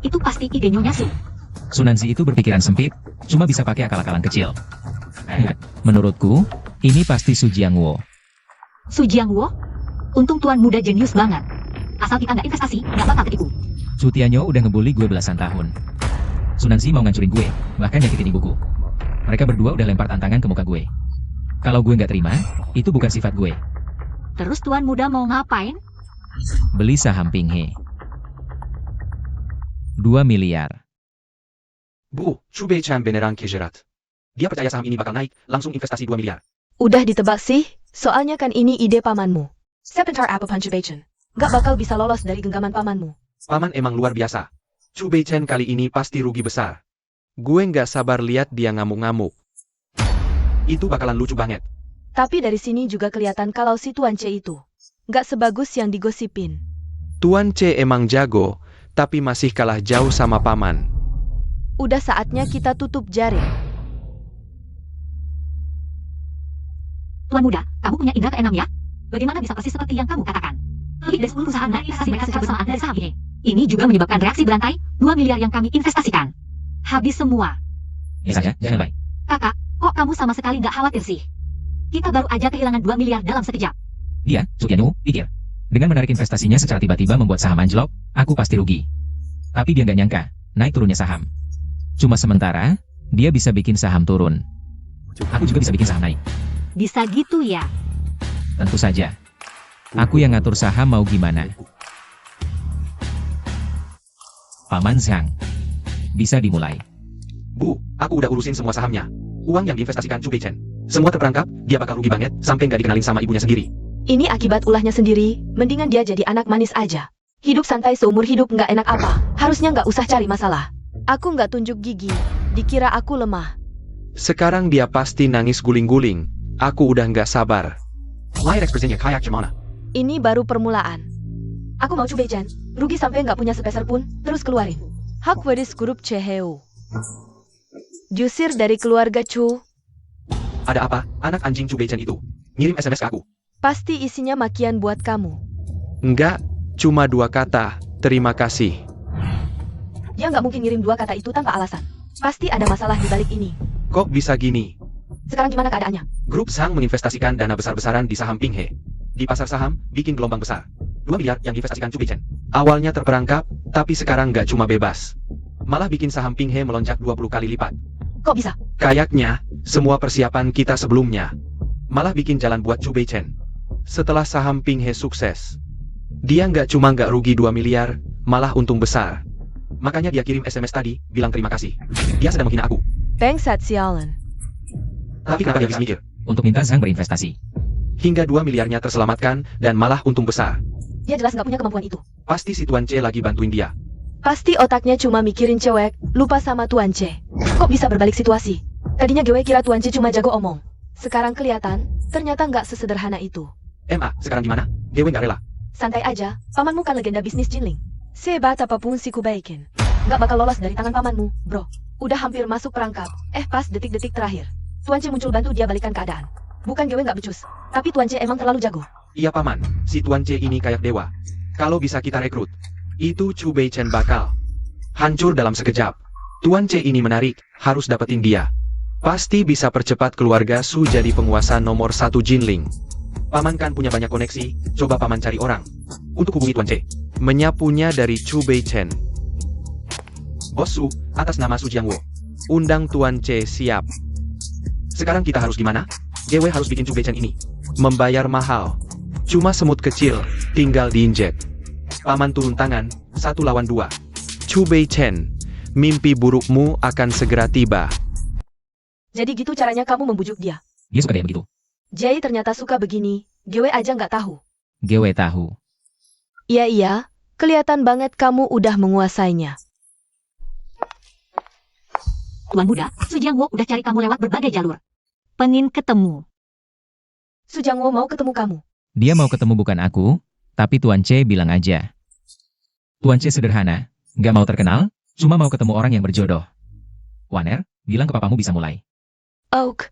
Itu pasti ide Nyonya Su. Sunansi itu berpikiran sempit, cuma bisa pakai akal-akalan kecil. Menurutku, ini pasti Su Jiangwo. Su Jiangwo? Untung Tuan Muda jenius banget. Asal kita nggak investasi, nggak bakal ketipu. Chu Tianyu udah ngebully gue belasan tahun. Sunansi mau ngancurin gue, bahkan nyakitin ibuku. Mereka berdua udah lempar tantangan ke muka gue. Kalau gue nggak terima, itu bukan sifat gue. Terus Tuan Muda mau ngapain? Beli saham Ping He. 2 miliar. Bu, Chu Bei-chen beneran kejerat. Dia percaya saham ini bakal naik, langsung investasi 2 miliar. Udah ditebak sih, soalnya kan ini ide pamanmu. Sebentar apa Punchbacon? Gak bakal bisa lolos dari genggaman pamanmu. Paman emang luar biasa. Chu Bei-chen kali ini pasti rugi besar. Gue nggak sabar lihat dia ngamuk-ngamuk. Itu bakalan lucu banget. Tapi dari sini juga kelihatan kalau si Tuan C itu gak sebagus yang digosipin. Tuan C emang jago, tapi masih kalah jauh sama paman. Udah saatnya kita tutup jaring. Tuan muda, kamu punya indera keenam ya? Bagaimana bisa persis seperti yang kamu katakan? Lebih dari 10 perusahaan investasi mereka secara bersamaan dari saham ini. Ini juga menyebabkan reaksi berantai, 2 miliar yang kami investasikan. Habis semua. Ya saja, jangan baik. Kakak, kok kamu sama sekali nggak khawatir sih? Kita baru aja kehilangan 2 miliar dalam sekejap. Dia, Su Tianyu, pikir. Dengan menarik investasinya secara tiba-tiba membuat saham anjlok, aku pasti rugi. Tapi dia nggak nyangka, naik turunnya saham. Cuma sementara, dia bisa bikin saham turun. Aku juga bisa bikin saham naik. Bisa gitu ya? Tentu saja. Aku yang ngatur saham mau gimana? Paman Zhang. Bisa dimulai. Bu, aku udah urusin semua sahamnya. Uang yang diinvestasikan Chu Bei-chen. Semua terperangkap, dia bakal rugi banget, sampai nggak dikenalin sama ibunya sendiri. Ini akibat ulahnya sendiri, mendingan dia jadi anak manis aja. Hidup santai seumur hidup nggak enak apa, harusnya nggak usah cari masalah. Aku nggak tunjuk gigi, dikira aku lemah. Sekarang dia pasti nangis guling-guling. Aku udah nggak sabar. Lihat ekspresinya kayak gimana? Ini baru permulaan. Aku mau Chu Bei-chen, rugi sampai nggak punya sepeser pun, terus keluarin. Hak waris grup Cheheo. Jusir dari keluarga Chu. Ada apa, anak anjing Chu Bei-chen itu? Ngirim SMS ke aku. Pasti isinya makian buat kamu. Enggak, cuma 2 kata, terima kasih. Dia nggak mungkin ngirim 2 kata itu tanpa alasan. Pasti ada masalah di balik ini. Kok bisa gini? Sekarang gimana keadaannya? Grup Zhang menginvestasikan dana besar-besaran di saham Pinghe. Di pasar saham, bikin gelombang besar. 2 miliar yang diinvestasikan Chu Bei-chen. Awalnya terperangkap, tapi sekarang nggak cuma bebas. Malah bikin saham Pinghe melonjak 20 kali lipat. Kok bisa? Kayaknya, semua persiapan kita sebelumnya malah bikin jalan buat Chu Bei-chen. Setelah saham Pinghe sukses, dia nggak rugi 2 miliar, malah untung besar. Makanya dia kirim SMS tadi, bilang terima kasih. Dia sedang menghina aku. Bangsat sialan. Tapi kenapa dia bisa mikir? Untuk minta Zhang berinvestasi. Hingga 2 miliarnya terselamatkan, dan malah untung besar. Dia jelas nggak punya kemampuan itu. Pasti si Tuan C lagi bantuin dia. Pasti otaknya cuma mikirin cewek, lupa sama Tuan C. Kok bisa berbalik situasi? Tadinya gue kira Tuan C cuma jago omong. Sekarang kelihatan, ternyata nggak sesederhana itu. Sekarang gimana? Dewe nggak rela. Santai aja, pamanmu kan legenda bisnis Jinling. Sehebat apapun si Kubaikin, nggak bakal lolos dari tangan pamanmu, bro. Udah hampir masuk perangkap, pas detik-detik terakhir. Tuan C muncul bantu dia balikan keadaan. Bukan gue nggak becus, tapi Tuan C emang terlalu jago. Iya paman, si Tuan C ini kayak dewa. Kalau bisa kita rekrut, itu Chu Bei-chen bakal hancur dalam sekejap. Tuan C ini menarik, harus dapetin dia. Pasti bisa percepat keluarga Su jadi penguasa nomor 1 Jinling. Paman kan punya banyak koneksi, coba paman cari orang untuk hubungi Tuan C. Menyapunya dari Chu Bei-chen. Bos Su, atas nama Su Jiangwo. Undang Tuan C siap. Sekarang kita harus gimana? Dewe harus bikin Chu Bei-chen ini membayar mahal. Cuma semut kecil, tinggal diinjek. Paman turun tangan, 1 lawan 2. Chu Bei-chen, mimpi burukmu akan segera tiba. Jadi gitu caranya kamu membujuk dia. Dia suka kayak begitu. Jay ternyata suka begini, gue aja nggak tahu. Gue tahu. Iya, kelihatan banget kamu udah menguasainya. Tuan muda, Su Jiangwo udah cari kamu lewat berbagai jalur. Pengen ketemu. Su Jiangwo mau ketemu kamu. Dia mau ketemu bukan aku, tapi Tuan C bilang aja. Tuan C sederhana, nggak mau terkenal, cuma mau ketemu orang yang berjodoh. Waner, bilang ke papamu bisa mulai. Oak,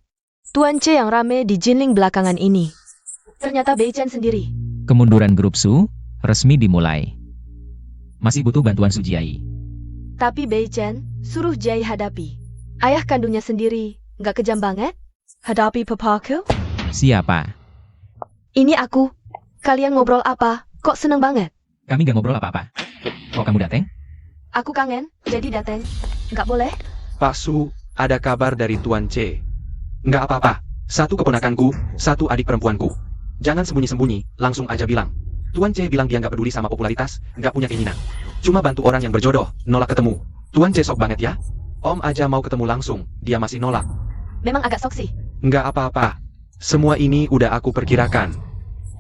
Tuan C yang rame di Jinling belakangan ini. Ternyata Bei-chen sendiri. Kemunduran grup Su, resmi dimulai. Masih butuh bantuan Su Jiai. Tapi Bei-chen suruh Jay hadapi. Ayah kandungnya sendiri, nggak kejam banget? Hadapi papaku? Siapa? Ini aku. Kalian ngobrol apa? Kok seneng banget? Kami gak ngobrol apa-apa. Kok kamu dateng? Aku kangen, jadi dateng. Nggak boleh? Pak Su, ada kabar dari Tuan C. Nggak apa-apa, 1 keponakanku, 1 adik perempuanku. Jangan sembunyi-sembunyi, langsung aja bilang. Tuan C bilang dia nggak peduli sama popularitas, nggak punya keinginan. Cuma bantu orang yang berjodoh, nolak ketemu. Tuan C sok banget ya. Om aja mau ketemu langsung, dia masih nolak. Memang agak sok sih. Nggak apa-apa. Semua ini udah aku perkirakan.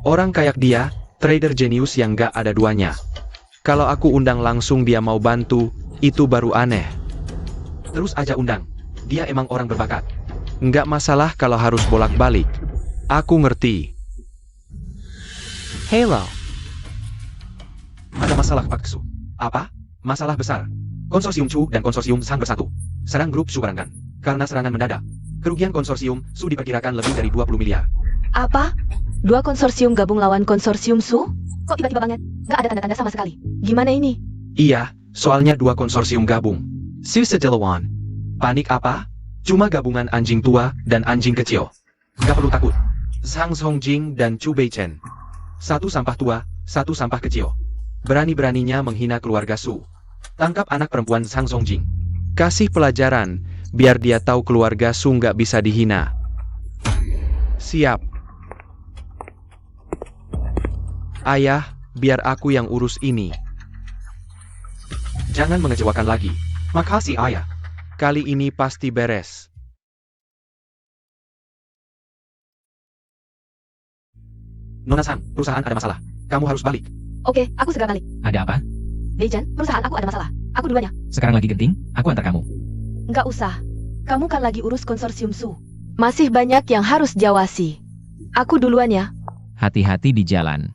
Orang kayak dia, trader jenius yang nggak ada duanya. Kalau aku undang langsung dia mau bantu, itu baru aneh. Terus aja undang. Dia emang orang berbakat. Nggak masalah kalau harus bolak-balik. Aku ngerti. Hello. Ada masalah Pak Su. Apa? Masalah besar. Konsorsium Chu dan konsorsium Sang bersatu. Serang grup Su barangkan. Karena serangan mendadak. Kerugian konsorsium Su diperkirakan lebih dari 20 miliar. Apa? Dua konsorsium gabung lawan konsorsium Su? Kok tiba-tiba banget? Gak ada tanda-tanda sama sekali. Gimana ini? Iya, soalnya dua konsorsium gabung. Su Setilawan. Panik apa? Cuma gabungan anjing tua dan anjing kecil. Gak perlu takut. Zhang Songjing dan Chu Beichen. Satu sampah tua, satu sampah kecil. Berani-beraninya menghina keluarga Su. Tangkap anak perempuan Zhang Songjing. Kasih pelajaran, biar dia tahu keluarga Su nggak bisa dihina. Siap. Ayah, biar aku yang urus ini. Jangan mengecewakan lagi. Makasih ayah. Kali ini pasti beres. Nona Sang, perusahaan ada masalah. Kamu harus balik. Oke, aku segera balik. Ada apa? Beijan, perusahaan aku ada masalah. Aku duluan ya. Sekarang lagi genting, aku antar kamu. Nggak usah. Kamu kan lagi urus konsorsium Su. Masih banyak yang harus jawasi. Aku duluan ya. Hati-hati di jalan.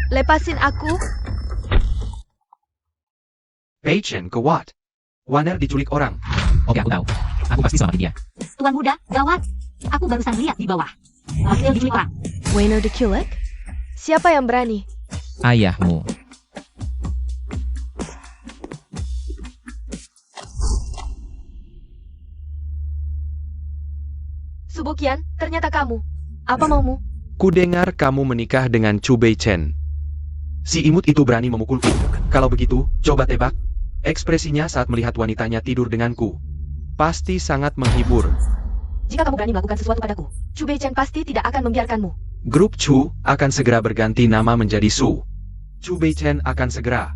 Lepasin aku. Beichen ke what? Waner diculik orang. Oke, aku tahu. Aku pasti selamatin dia. Tuan muda, gawat. Aku barusan lihat di bawah. Hasil diculik orang. Wainer diculik? Siapa yang berani? Ayahmu. Subokian, ternyata kamu. Apa maumu? Kudengar kamu menikah dengan Chu Beichen. Si imut itu berani memukulku. Kalau begitu, coba tebak. Ekspresinya saat melihat wanitanya tidur denganku. Pasti sangat menghibur. Jika kamu berani melakukan sesuatu padaku, Chu Beichen pasti tidak akan membiarkanmu. Grup Chu akan segera berganti nama menjadi Su. Chu Beichen akan segera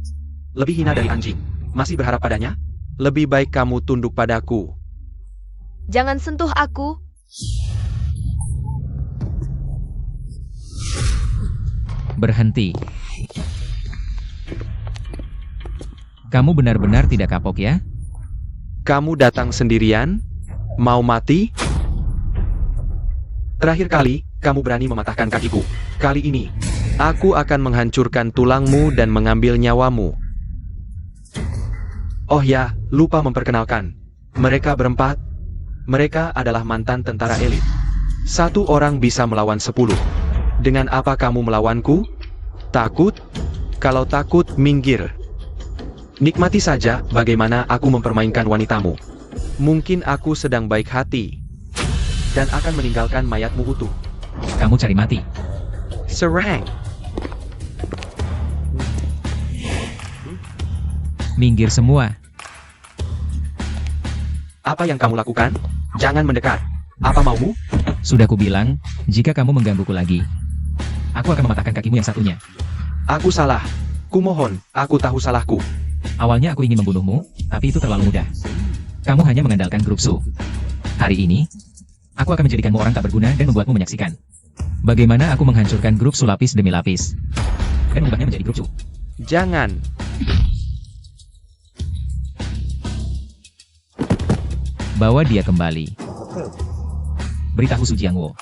lebih hina dari anjing. Masih berharap padanya? Lebih baik kamu tunduk padaku. Jangan sentuh aku. Berhenti. Kamu benar-benar tidak kapok ya? Kamu datang sendirian? Mau mati? Terakhir kali, kamu berani mematahkan kakiku. Kali ini, aku akan menghancurkan tulangmu dan mengambil nyawamu. Oh ya, lupa memperkenalkan. Mereka berempat. Mereka adalah mantan tentara elit. Satu orang bisa melawan 10. Dengan apa kamu melawanku? Takut? Kalau takut, minggir. Nikmati saja bagaimana aku mempermainkan wanitamu. Mungkin aku sedang baik hati. Dan akan meninggalkan mayatmu utuh. Kamu cari mati. Serang! Minggir semua. Apa yang kamu lakukan? Jangan mendekat. Apa maumu? Sudah kubilang, jika kamu menggangguku lagi, aku akan mematahkan kakimu yang satunya. Aku salah. Kumohon, aku tahu salahku. Awalnya aku ingin membunuhmu, tapi itu terlalu mudah. Kamu hanya mengandalkan grup Su. Hari ini, aku akan menjadikanmu orang tak berguna dan membuatmu menyaksikan bagaimana aku menghancurkan grup Su lapis demi lapis dan mengubahnya menjadi grup Su. Jangan. Bawa dia kembali. Beritahu Su Jiangwo.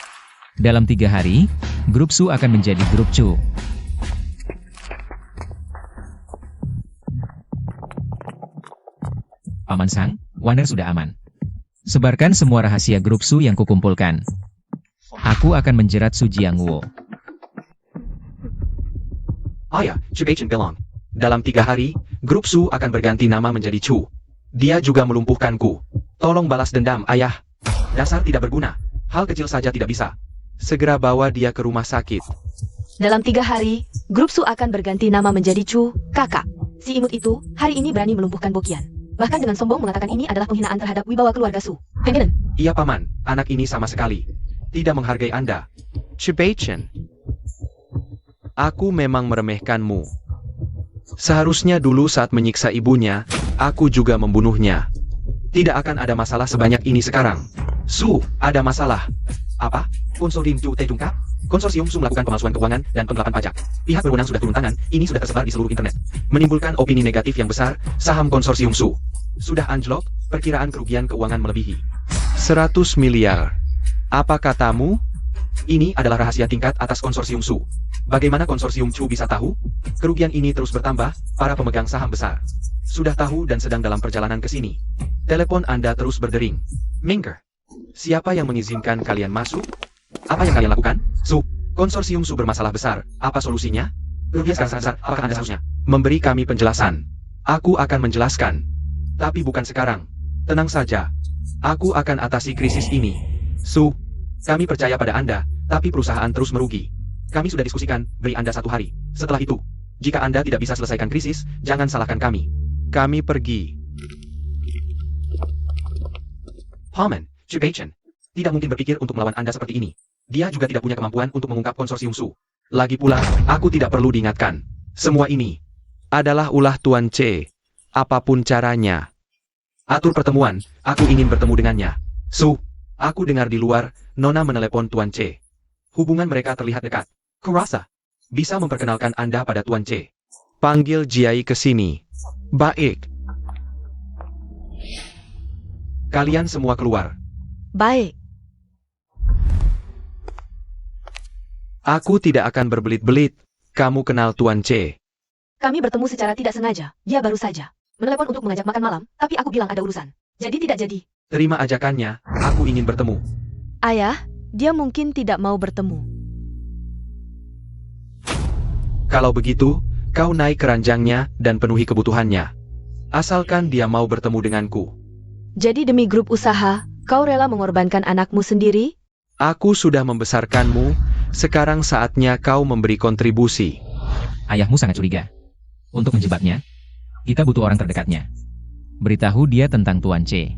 Dalam 3 hari, grup Su akan menjadi grup Chu. Paman Sang, Waner sudah aman. Sebarkan semua rahasia grup Su yang kukumpulkan. Aku akan menjerat Su Jiangwo. Ayah, Chu Beichen bilang. Dalam 3 hari, grup Su akan berganti nama menjadi Chu. Dia juga melumpuhkanku. Tolong balas dendam, ayah. Dasar tidak berguna. Hal kecil saja tidak bisa. Segera bawa dia ke rumah sakit. Dalam 3 hari, grup Su akan berganti nama menjadi Chu, kakak. Si imut itu, hari ini berani melumpuhkan Bokian. Bahkan dengan sombong mengatakan ini adalah penghinaan terhadap wibawa keluarga Su. Pimpinan. Iya paman, anak ini sama sekali tidak menghargai Anda. Chu Beichen. Aku memang meremehkanmu. Seharusnya dulu saat menyiksa ibunya, aku juga membunuhnya. Tidak akan ada masalah sebanyak ini sekarang. Su, ada masalah. Apa? Konsorsium Chu Tejungkap? Konsorsium Su melakukan pemalsuan keuangan dan penggelapan pajak. Pihak berwenang sudah turun tangan, ini sudah tersebar di seluruh internet. Menimbulkan opini negatif yang besar, saham konsorsium Su sudah anjlok, perkiraan kerugian keuangan melebihi 100 miliar. Apa katamu? Ini adalah rahasia tingkat atas konsorsium Su. Bagaimana konsorsium Chu bisa tahu? Kerugian ini terus bertambah, para pemegang saham besar sudah tahu dan sedang dalam perjalanan ke sini. Telepon Anda terus berdering. Minker, siapa yang mengizinkan kalian masuk? Apa yang kalian lakukan? Su, konsorsium Su bermasalah besar. Apa solusinya? Kerugian sekarang sangat besar. Apakah Anda seharusnya memberi kami penjelasan? Aku akan menjelaskan. Tapi bukan sekarang. Tenang saja. Aku akan atasi krisis ini. Su, kami percaya pada Anda, tapi perusahaan terus merugi. Kami sudah diskusikan, beri Anda 1 hari. Setelah itu, jika Anda tidak bisa selesaikan krisis, jangan salahkan kami. Kami pergi. Haman, Chubachen, tidak mungkin berpikir untuk melawan Anda seperti ini. Dia juga tidak punya kemampuan untuk mengungkap konsorsium Su. Lagi pula, aku tidak perlu diingatkan. Semua ini adalah ulah Tuan C. Apapun caranya. Atur pertemuan, aku ingin bertemu dengannya. Su, aku dengar di luar, Nona menelepon Tuan C. Hubungan mereka terlihat dekat. Kurasa bisa memperkenalkan Anda pada Tuan C. Panggil Jiai ke sini. Baik. Kalian semua keluar. Baik. Aku tidak akan berbelit-belit. Kamu kenal Tuan C. Kami bertemu secara tidak sengaja. Dia baru saja menelepon untuk mengajak makan malam, tapi aku bilang ada urusan. Jadi tidak jadi. Terima ajakannya, aku ingin bertemu. Ayah, dia mungkin tidak mau bertemu. Kalau begitu, kau naik keranjangnya dan penuhi kebutuhannya. Asalkan dia mau bertemu denganku. Jadi demi grup usaha, kau rela mengorbankan anakmu sendiri? Aku sudah membesarkanmu, sekarang saatnya kau memberi kontribusi. Ayahmu sangat curiga. Untuk menjebaknya, kita butuh orang terdekatnya. Beritahu dia tentang Tuan C.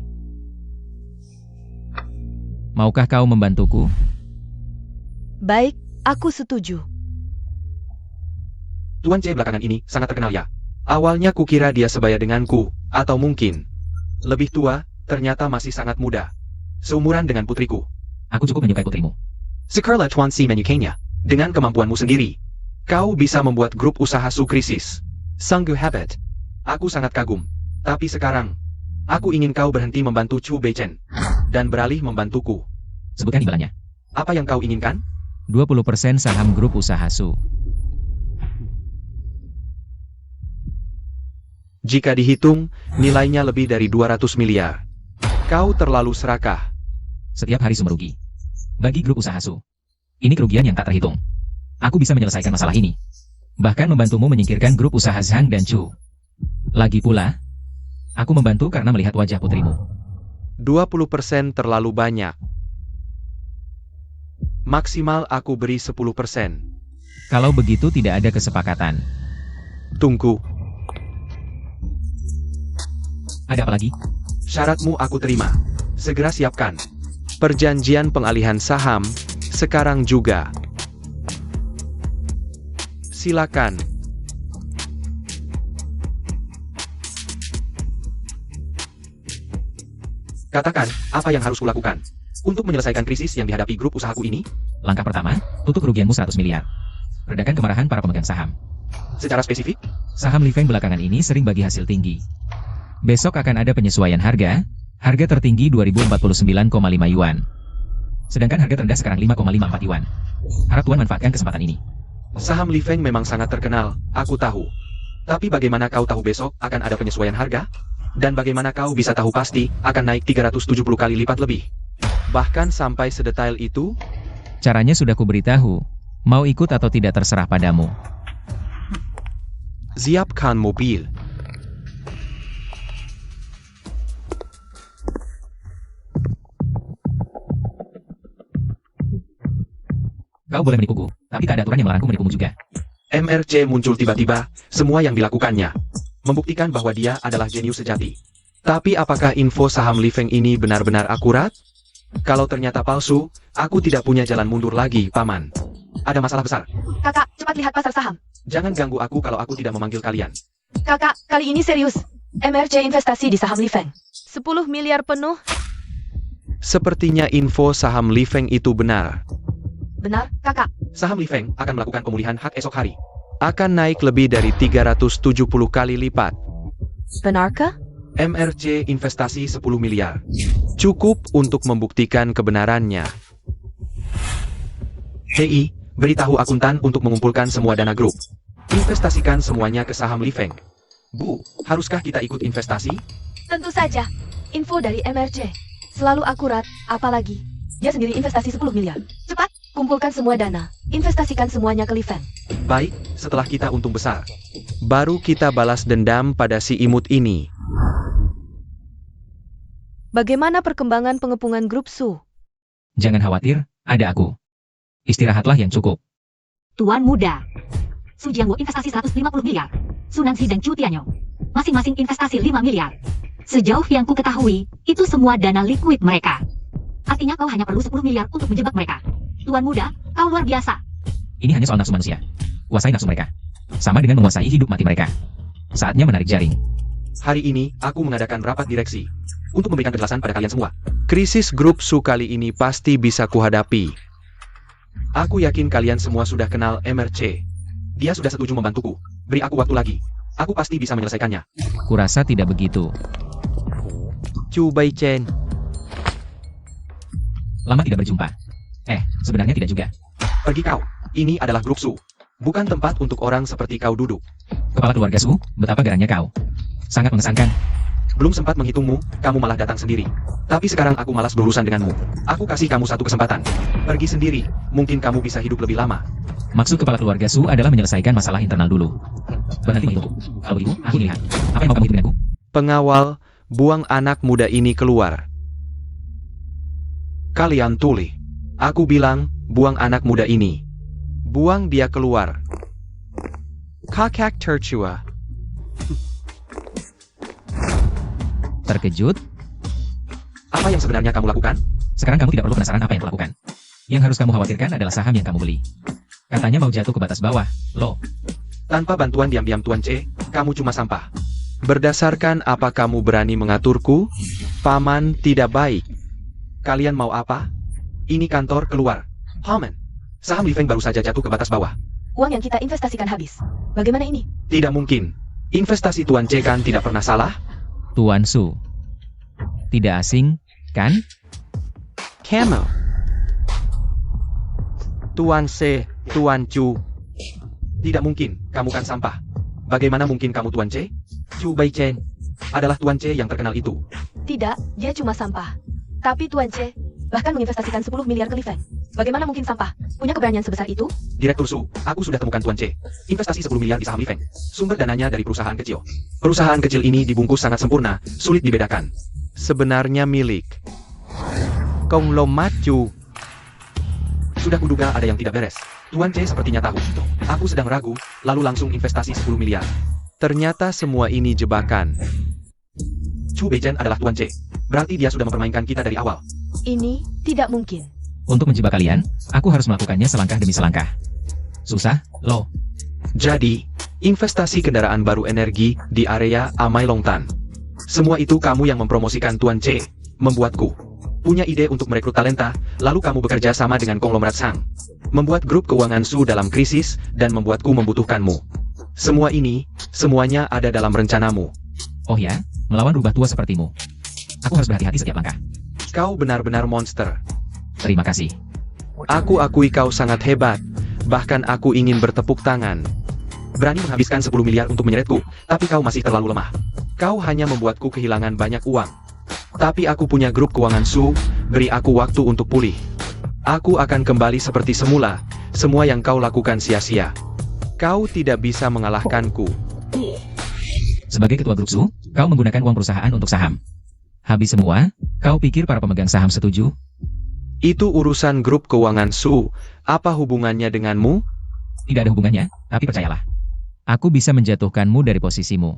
Maukah kau membantuku? Baik, aku setuju. Tuan C belakangan ini sangat terkenal ya. Awalnya kukira dia sebaya denganku, atau mungkin lebih tua, ternyata masih sangat muda. Seumuran dengan putriku. Aku cukup menyukai putrimu. Sekarang Tuan C menyukainya. Dengan kemampuanmu sendiri, kau bisa membuat grup usaha Su krisis. Sungguh hebat. Aku sangat kagum. Tapi sekarang, aku ingin kau berhenti membantu Chu Beichen dan beralih membantuku. Sebutkan imbalannya. Apa yang kau inginkan? 20% saham grup usaha Su. Jika dihitung, nilainya lebih dari 200 miliar. Kau terlalu serakah. Setiap hari Su merugi. Bagi grup usaha Su, ini kerugian yang tak terhitung. Aku bisa menyelesaikan masalah ini. Bahkan membantumu menyingkirkan grup usaha Zhang dan Chu. Lagi pula, aku membantu karena melihat wajah putrimu. 20% terlalu banyak. Maksimal aku beri 10%. Kalau begitu tidak ada kesepakatan. Tunggu. Ada apa lagi? Syaratmu aku terima. Segera siapkan. Perjanjian pengalihan saham, sekarang juga. Silakan. Katakan, apa yang harus kulakukan untuk menyelesaikan krisis yang dihadapi grup usahaku ini? Langkah pertama, tutup kerugianmu 100 miliar. Redakan kemarahan para pemegang saham. Secara spesifik, Saham Li Feng belakangan ini sering bagi hasil tinggi. Besok akan ada penyesuaian harga tertinggi 2049,5 yuan. Sedangkan harga terendah sekarang 5,54 yuan. Harap Tuan manfaatkan kesempatan ini. saham Li Feng memang sangat terkenal, aku tahu. Tapi bagaimana kau tahu besok akan ada penyesuaian harga? Dan bagaimana kau bisa tahu pasti akan naik 370 kali lipat lebih? Bahkan sampai sedetail itu? Caranya sudah kuberitahu. Mau ikut atau tidak terserah padamu. Siapkan mobil. Kau boleh menipuku, tapi tak ada aturan yang melarangku menipumu juga. MRC muncul tiba-tiba, semua yang dilakukannya membuktikan bahwa dia adalah jenius sejati. Tapi apakah info saham Li Feng ini benar-benar akurat? Kalau ternyata palsu, aku tidak punya jalan mundur lagi, Paman. Ada masalah besar. Kakak, cepat lihat pasar saham. Jangan ganggu aku kalau aku tidak memanggil kalian. Kakak, kali ini serius. MRC investasi di saham Li Feng. 10 miliar penuh. Sepertinya info saham Li Feng itu benar. Benar, kakak. Saham Li Feng akan melakukan pemulihan hak esok hari. Akan naik lebih dari 370 kali lipat. Benarkah? MRC investasi 10 miliar. Cukup untuk membuktikan kebenarannya. Hei, beritahu akuntan untuk mengumpulkan semua dana grup. Investasikan semuanya ke saham Li Feng. Bu, haruskah kita ikut investasi? Tentu saja. Info dari MRC selalu akurat, apalagi dia sendiri investasi 10 miliar. Cepat, kumpulkan semua dana. Investasikan semuanya ke Li Feng. Baik, setelah kita untung besar, baru kita balas dendam pada si imut ini. Bagaimana perkembangan pengepungan grup Su? Jangan khawatir, ada aku. Istirahatlah yang cukup. Tuan muda. Su Jiangwo investasi 150 miliar. Su Nanxi dan Chu Tianyo masing-masing investasi 5 miliar. Sejauh yang ku ketahui, itu semua dana liquid mereka. Artinya kau hanya perlu 10 miliar untuk menjebak mereka. Tuan muda, kau luar biasa. Ini hanya soal nafsu manusia. Kuasai nafsu mereka. Sama dengan menguasai hidup mati mereka. Saatnya menarik jaring. Hari ini, aku mengadakan rapat direksi untuk memberikan kejelasan pada kalian semua. Krisis grup Su kali ini pasti bisa kuhadapi. Aku yakin kalian semua sudah kenal MRC. Dia sudah setuju membantuku. Beri aku waktu lagi. Aku pasti bisa menyelesaikannya. Kurasa tidak begitu. Chu Beichen. Lama tidak berjumpa. Sebenarnya tidak juga. Pergi kau. Ini adalah grup Su. Bukan tempat untuk orang seperti kau duduk. Kepala keluarga Su, betapa garangnya kau. Sangat mengesankan. Belum sempat menghitungmu, kamu malah datang sendiri. Tapi sekarang aku malas berurusan denganmu. Aku kasih kamu satu kesempatan. Pergi sendiri, mungkin kamu bisa hidup lebih lama. Maksud kepala keluarga Su adalah menyelesaikan masalah internal dulu. Berhenti menghitungku. Kalau begitu, aku lihat. Apa yang mau kamu hitung denganku? Pengawal, buang anak muda ini keluar. Kalian tuli. Aku bilang, buang anak muda ini. Buang dia keluar. Kakak tercua. Terkejut? Apa yang sebenarnya kamu lakukan? Sekarang kamu tidak perlu penasaran apa yang kulakukan. Yang harus kamu khawatirkan adalah saham yang kamu beli. Katanya mau jatuh ke batas bawah, loh. Tanpa bantuan diam-diam Tuan C, kamu cuma sampah. Berdasarkan apa kamu berani mengaturku? Paman tidak baik. Kalian mau apa? Ini kantor, keluar. Paman, saham Li Feng baru saja jatuh ke batas bawah. Uang yang kita investasikan habis. Bagaimana ini? Tidak mungkin. Investasi Tuan C kan tidak pernah salah? Tuan Su. Tidak asing, kan? Kamu. Tuan C, Tuan Chu. Tidak mungkin, kamu kan sampah. Bagaimana mungkin kamu Tuan C? Chu Beichen adalah Tuan C yang terkenal itu. Tidak, dia cuma sampah. Tapi Tuan C bahkan menginvestasikan 10 miliar ke Li Feng. Bagaimana mungkin sampah punya keberanian sebesar itu? Direktur Su, aku sudah temukan Tuan C. Investasi 10 miliar di saham Li Feng. Sumber dananya dari perusahaan kecil. Perusahaan kecil ini dibungkus sangat sempurna, sulit dibedakan. Sebenarnya milik Konglomerat Chu. Sudah kuduga ada yang tidak beres. Tuan C sepertinya tahu. Aku sedang ragu, lalu langsung investasi 10 miliar. Ternyata semua ini jebakan. Chu Beichen adalah Tuan C. Berarti dia sudah mempermainkan kita dari awal. Ini tidak mungkin. Untuk menjebak kalian, aku harus melakukannya selangkah demi selangkah. Susah, loh. Jadi, investasi kendaraan baru energi di area Amai Longtan. Semua itu kamu yang mempromosikan Tuan C, membuatku punya ide untuk merekrut talenta, lalu kamu bekerja sama dengan konglomerat Sang. Membuat grup keuangan Su dalam krisis, dan membuatku membutuhkanmu. Semua ini, semuanya ada dalam rencanamu. Oh ya, melawan rubah tua sepertimu. Aku harus berhati-hati setiap langkah. Kau benar-benar monster. Terima kasih. Aku akui kau sangat hebat, bahkan aku ingin bertepuk tangan. Berani menghabiskan 10 miliar untuk menyeretku, tapi kau masih terlalu lemah. Kau hanya membuatku kehilangan banyak uang. Tapi aku punya grup keuangan Su, beri aku waktu untuk pulih. Aku akan kembali seperti semula, semua yang kau lakukan sia-sia. Kau tidak bisa mengalahkanku. Sebagai ketua grup Su, kau menggunakan uang perusahaan untuk saham. Habis semua, kau pikir para pemegang saham setuju? Itu urusan grup keuangan Su, apa hubungannya denganmu? Tidak ada hubungannya, tapi percayalah. Aku bisa menjatuhkanmu dari posisimu.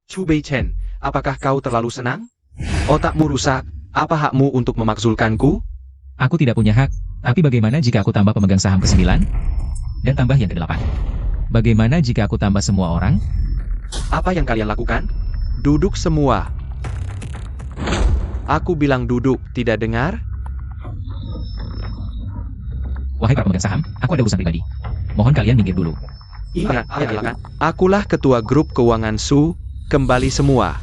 Chu Beichen, apakah kau terlalu senang? Otakmu rusak, apa hakmu untuk memakzulkanku? Aku tidak punya hak, tapi bagaimana jika aku tambah pemegang saham ke-9? Dan tambah yang ke-8? Bagaimana jika aku tambah semua orang? Apa yang kalian lakukan? Duduk semua. Aku bilang duduk, tidak dengar? Wahai para pemegang saham, aku ada urusan pribadi. Mohon kalian minggir dulu. Iya, akulah ketua grup keuangan Su, kembali semua.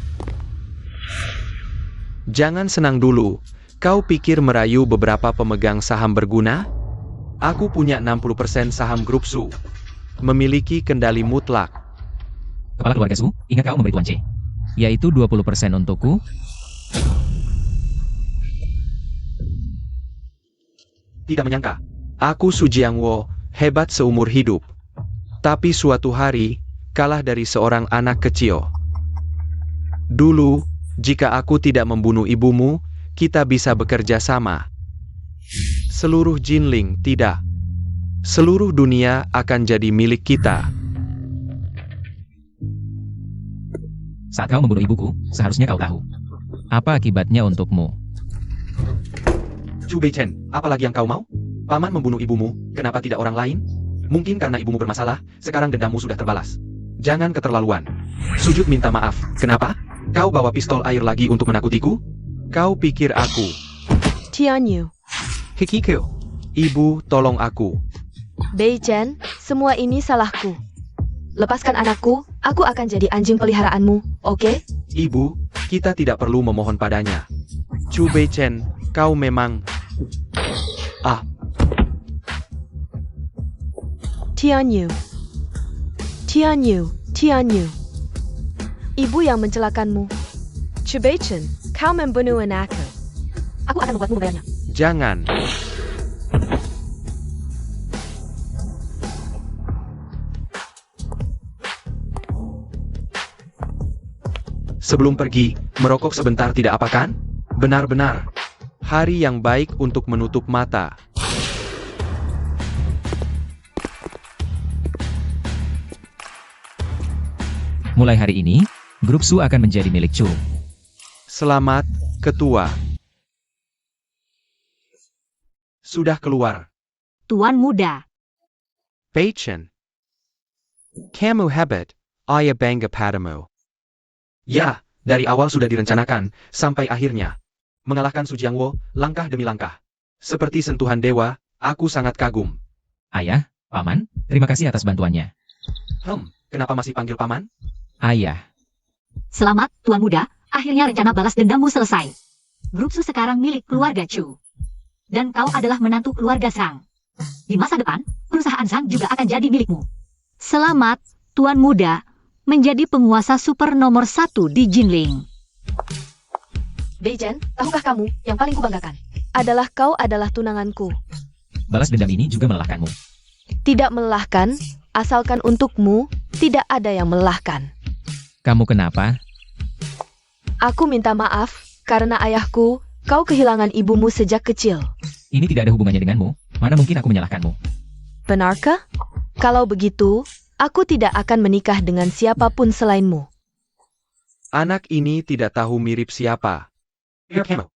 Jangan senang dulu. Kau pikir merayu beberapa pemegang saham berguna? Aku punya 60% saham grup Su. Memiliki kendali mutlak. Kepala keluarga Su, ingat kau memberi Tuan C. Yaitu 20% untukku. Tidak menyangka. Aku Su Jiangwo, hebat seumur hidup. Tapi suatu hari, kalah dari seorang anak kecil. Dulu, jika aku tidak membunuh ibumu, kita bisa bekerja sama. Seluruh Jinling tidak. Seluruh dunia akan jadi milik kita. Saat kau membunuh ibuku, seharusnya kau tahu. Apa akibatnya untukmu? Chu Beichen, apa lagi yang kau mau? Paman membunuh ibumu, kenapa tidak orang lain? Mungkin karena ibumu bermasalah, sekarang dendammu sudah terbalas. Jangan keterlaluan. Sujud minta maaf, kenapa? Kau bawa pistol air lagi untuk menakutiku? Kau pikir aku? Tianyu, Hikiko. Ibu, tolong aku. Beichen, semua ini salahku. Lepaskan anakku, aku akan jadi anjing peliharaanmu, oke? Ibu, kita tidak perlu memohon padanya. Chu Beichen, kau memang... Tianyu. Ibu yang mencelakanmu. Chu Beichen, kau membunuh anakku. Aku akan membuatmu membayarnya. Jangan. Sebelum pergi, merokok sebentar tidak apa kan? Benar-benar. Hari yang baik untuk menutup mata. Mulai hari ini, grup Su akan menjadi milik Chu. Selamat, Ketua. Sudah keluar. Tuan muda. Beichen. Kamu hebat, ayah bangga padamu. Ya, dari awal sudah direncanakan, sampai akhirnya. Mengalahkan Su Jiangwo, langkah demi langkah. Seperti sentuhan dewa, aku sangat kagum. Ayah, Paman, terima kasih atas bantuannya. Kenapa masih panggil Paman? Ayah, Selamat, Tuan muda. Akhirnya rencana balas dendammu selesai. Grup Su sekarang milik keluarga Chu. Dan kau adalah menantu keluarga Sang. Di masa depan, perusahaan Sang juga akan jadi milikmu. Selamat, Tuan muda, menjadi penguasa super nomor 1 di Jinling. Beichen, tahukah kamu, yang paling kubanggakan adalah kau adalah tunanganku. balas dendam ini juga melelahkanmu. Tidak melelahkan, asalkan untukmu, tidak ada yang melelahkan. Kamu kenapa? Aku minta maaf, karena ayahku, kau kehilangan ibumu sejak kecil. Ini tidak ada hubungannya denganmu. Mana mungkin aku menyalahkanmu? Benarkah? Kalau begitu, aku tidak akan menikah dengan siapapun selainmu. Anak ini tidak tahu mirip siapa. Kamu.